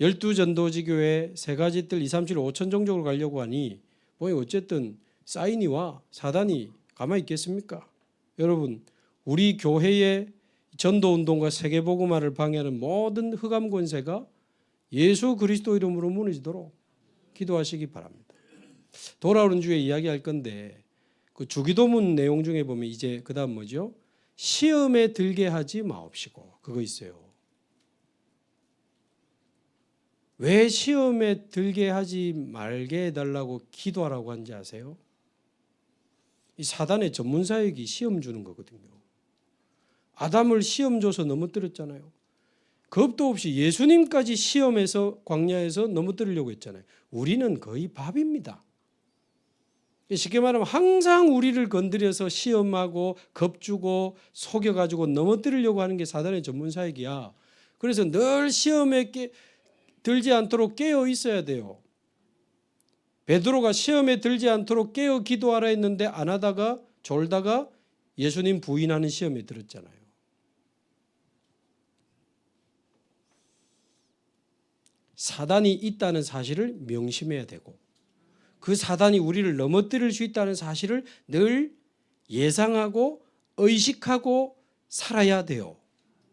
12전도지 교회 세 가지 뜰 2, 3, 7, 5천 종족으로 가려고 하니 뭐 어쨌든 사인이 와 사단이 가만히 있겠습니까? 여러분 우리 교회의 전도운동과 세계복음화를 방해하는 모든 흑암 권세가 예수 그리스도 이름으로 무너지도록 기도하시기 바랍니다. 돌아오는 주에 이야기할 건데 그 주기도문 내용 중에 보면 이제 그 다음 뭐죠? 시험에 들게 하지 마옵시고 그거 있어요. 왜 시험에 들게 하지 말게 해달라고 기도하라고 한지 아세요? 이 사단의 전문 사역이 시험 주는 거거든요. 아담을 시험 줘서 넘어뜨렸잖아요. 겁도 없이 예수님까지 시험에서 광야에서 넘어뜨리려고 했잖아요. 우리는 거의 밥입니다. 쉽게 말하면 항상 우리를 건드려서 시험하고 겁주고 속여가지고 넘어뜨리려고 하는 게 사단의 전문 사역이야. 그래서 늘 시험에 들지 않도록 깨어 있어야 돼요. 베드로가 시험에 들지 않도록 깨어 기도하라 했는데 안 하다가 졸다가 예수님 부인하는 시험에 들었잖아요. 사단이 있다는 사실을 명심해야 되고 그 사단이 우리를 넘어뜨릴 수 있다는 사실을 늘 예상하고 의식하고 살아야 돼요.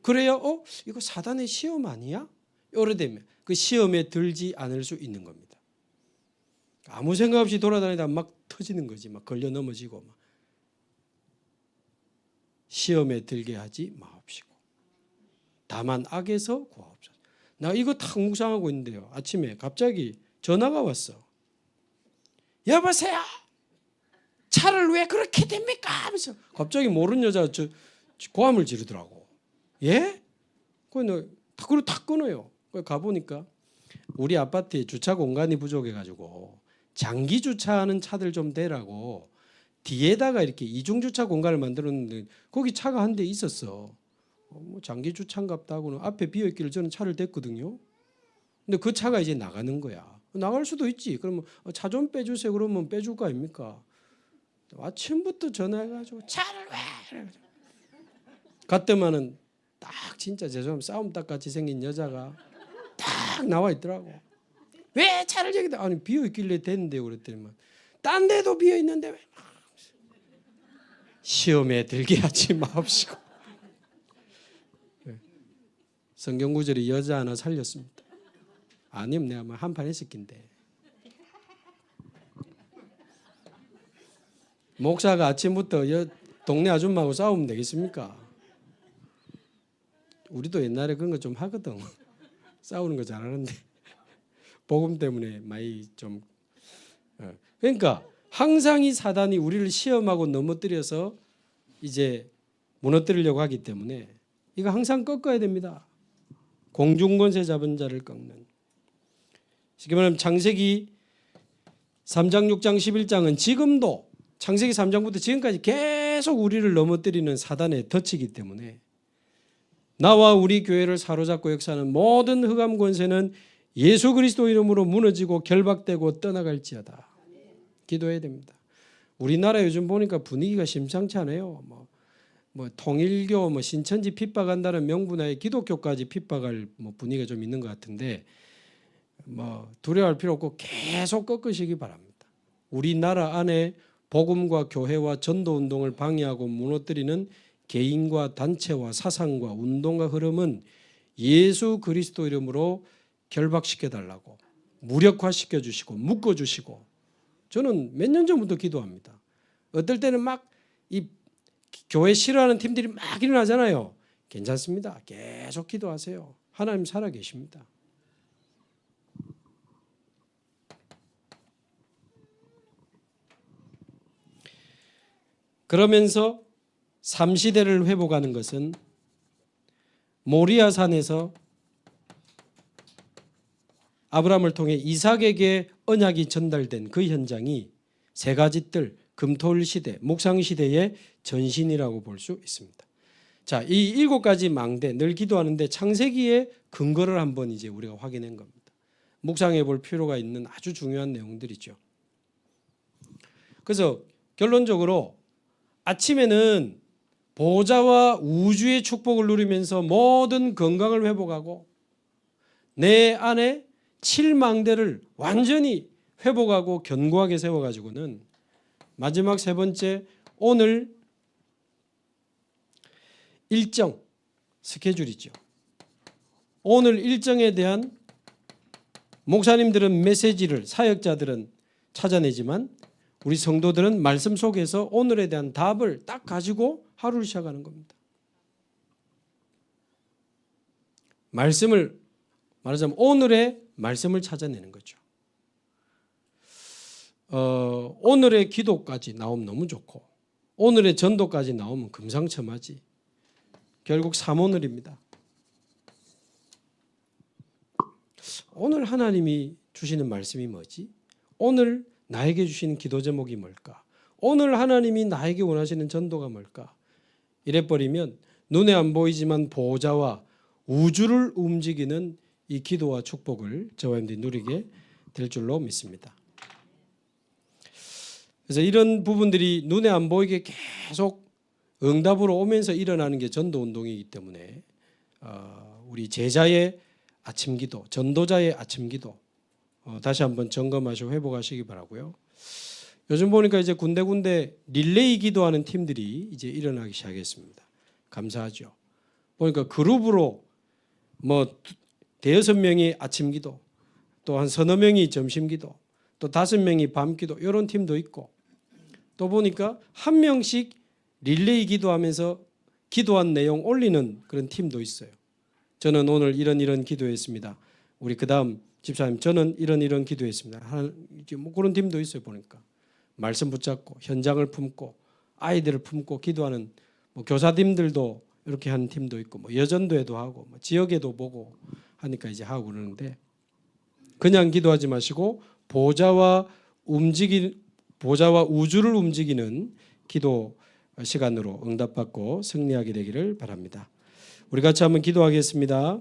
그래야 이거 사단의 시험 아니야? 이래 되면 그 시험에 들지 않을 수 있는 겁니다. 아무 생각 없이 돌아다니다 막 터지는 거지. 막 걸려 넘어지고 막. 시험에 들게 하지 마옵시고 다만 악에서 구하옵소서. 나 이거 다 묵상하고 있는데요. 아침에 갑자기 전화가 왔어. 여보세요. 차를 왜 그렇게 됩니까? 하면서 갑자기 모르는 여자가 고함을 지르더라고. 예? 그걸 탁 끊어요. 가보니까 우리 아파트에 주차 공간이 부족해가지고 장기 주차하는 차들 좀 대라고 뒤에다가 이렇게 이중 주차 공간을 만들었는데 거기 차가 한 대 있었어. 뭐 장기 주차인갑다 하고는 앞에 비어있기를 저는 차를 댔거든요. 근데 그 차가 이제 나가는 거야. 나갈 수도 있지. 그러면 차 좀 빼주세요. 그러면 빼줄 거 아닙니까? 아침부터 전화해가지고 차를 왜? 갔더만은 딱 진짜 죄송하면 싸움닭 같이 생긴 여자가 딱 나와 있더라고. 왜 차를 저기다? 아니 비어 있길래 됐는데 그랬더니만 딴 데도 비어 있는데 왜? 시험에 들게 하지 마옵시고. 성경 구절이 여자 하나 살렸습니다. 아니면 내가 한판 했을 낀데. 목사가 아침부터 동네 아줌마하고 싸우면 되겠습니까? 우리도 옛날에 그런 거 좀 하거든. 싸우는 거 잘하는데 복음 때문에 많이 좀. 그러니까 항상 이 사단이 우리를 시험하고 넘어뜨려서 이제 무너뜨리려고 하기 때문에 이거 항상 꺾어야 됩니다. 공중권세 잡은 자를 꺾는. 쉽게 말하면 창세기 3장, 6장, 11장은 지금도 창세기 3장부터 지금까지 계속 우리를 넘어뜨리는 사단의 덫이기 때문에 나와 우리 교회를 사로잡고 역사하는 모든 흑암 권세는 예수 그리스도 이름으로 무너지고 결박되고 떠나갈지어다. 기도해야 됩니다. 우리나라 요즘 보니까 분위기가 심상치 않아요. 뭐 통일교, 신천지 핍박한다는 명분하에 기독교까지 핍박할 분위기가 좀 있는 것 같은데 두려워할 필요 없고 계속 꺾으시기 바랍니다. 우리나라 안에 복음과 교회와 전도운동을 방해하고 무너뜨리는 개인과 단체와 사상과 운동과 흐름은 예수 그리스도 이름으로 결박시켜달라고 무력화시켜 주시고 묶어 주시고, 저는 몇 년 전부터 기도합니다. 어떨 때는 막 이 교회 싫어하는 팀들이 막 일어나잖아요. 괜찮습니다. 계속 기도하세요. 하나님 살아계십니다. 그러면서 삼시대를 회복하는 것은 모리아 산에서 아브라함을 통해 이삭에게 언약이 전달된 그 현장이 세 가지 뜰, 금토일 시대, 목상 시대의 전신이라고 볼 수 있습니다. 자, 이 7가지 망대, 늘 기도하는데 창세기의 근거를 한번 이제 우리가 확인한 겁니다. 묵상해 볼 필요가 있는 아주 중요한 내용들이죠. 그래서 결론적으로 아침에는 보좌와 우주의 축복을 누리면서 모든 건강을 회복하고 내 안에 7망대를 완전히 회복하고 견고하게 세워가지고는 마지막 세 번째, 오늘 일정, 스케줄이죠. 오늘 일정에 대한 목사님들은 메시지를, 사역자들은 찾아내지만 우리 성도들은 말씀 속에서 오늘에 대한 답을 딱 가지고 하루를 시작하는 겁니다. 말씀을 말하자면 오늘의 말씀을 찾아내는 거죠. 오늘의 기도까지 나오면 너무 좋고 오늘의 전도까지 나오면 금상첨화지. 결국 3오늘입니다. 오늘 하나님이 주시는 말씀이 뭐지? 오늘 나에게 주시는 기도 제목이 뭘까? 오늘 하나님이 나에게 원하시는 전도가 뭘까? 이래버리면 눈에 안 보이지만 보좌와 우주를 움직이는 이 기도와 축복을 저와 여러분들이 누리게 될 줄로 믿습니다. 그래서 이런 부분들이 눈에 안 보이게 계속 응답으로 오면서 일어나는 게 전도운동이기 때문에 우리 제자의 아침기도, 전도자의 아침기도 다시 한번 점검하시고 회복하시기 바라고요. 요즘 보니까 이제 군데군데 릴레이 기도하는 팀들이 이제 일어나기 시작했습니다. 감사하죠. 보니까 그룹으로 대여섯 명이 아침기도, 또 한 서너 명이 점심기도, 또 5명이 밤기도 이런 팀도 있고, 또 보니까 한 명씩 릴레이 기도하면서 기도한 내용 올리는 그런 팀도 있어요. 저는 오늘 이런 기도했습니다. 우리 그다음 집사님 저는 이런 기도했습니다. 그런 팀도 있어요. 보니까 말씀 붙잡고 현장을 품고 아이들을 품고 기도하는 교사님들도 이렇게 하는 팀도 있고 여전도에도 하고 지역에도 보고 하니까 이제 하고 그러는데, 그냥 기도하지 마시고 보좌와 우주를 움직이는 기도 시간으로 응답받고 승리하게 되기를 바랍니다. 우리 같이 한번 기도하겠습니다.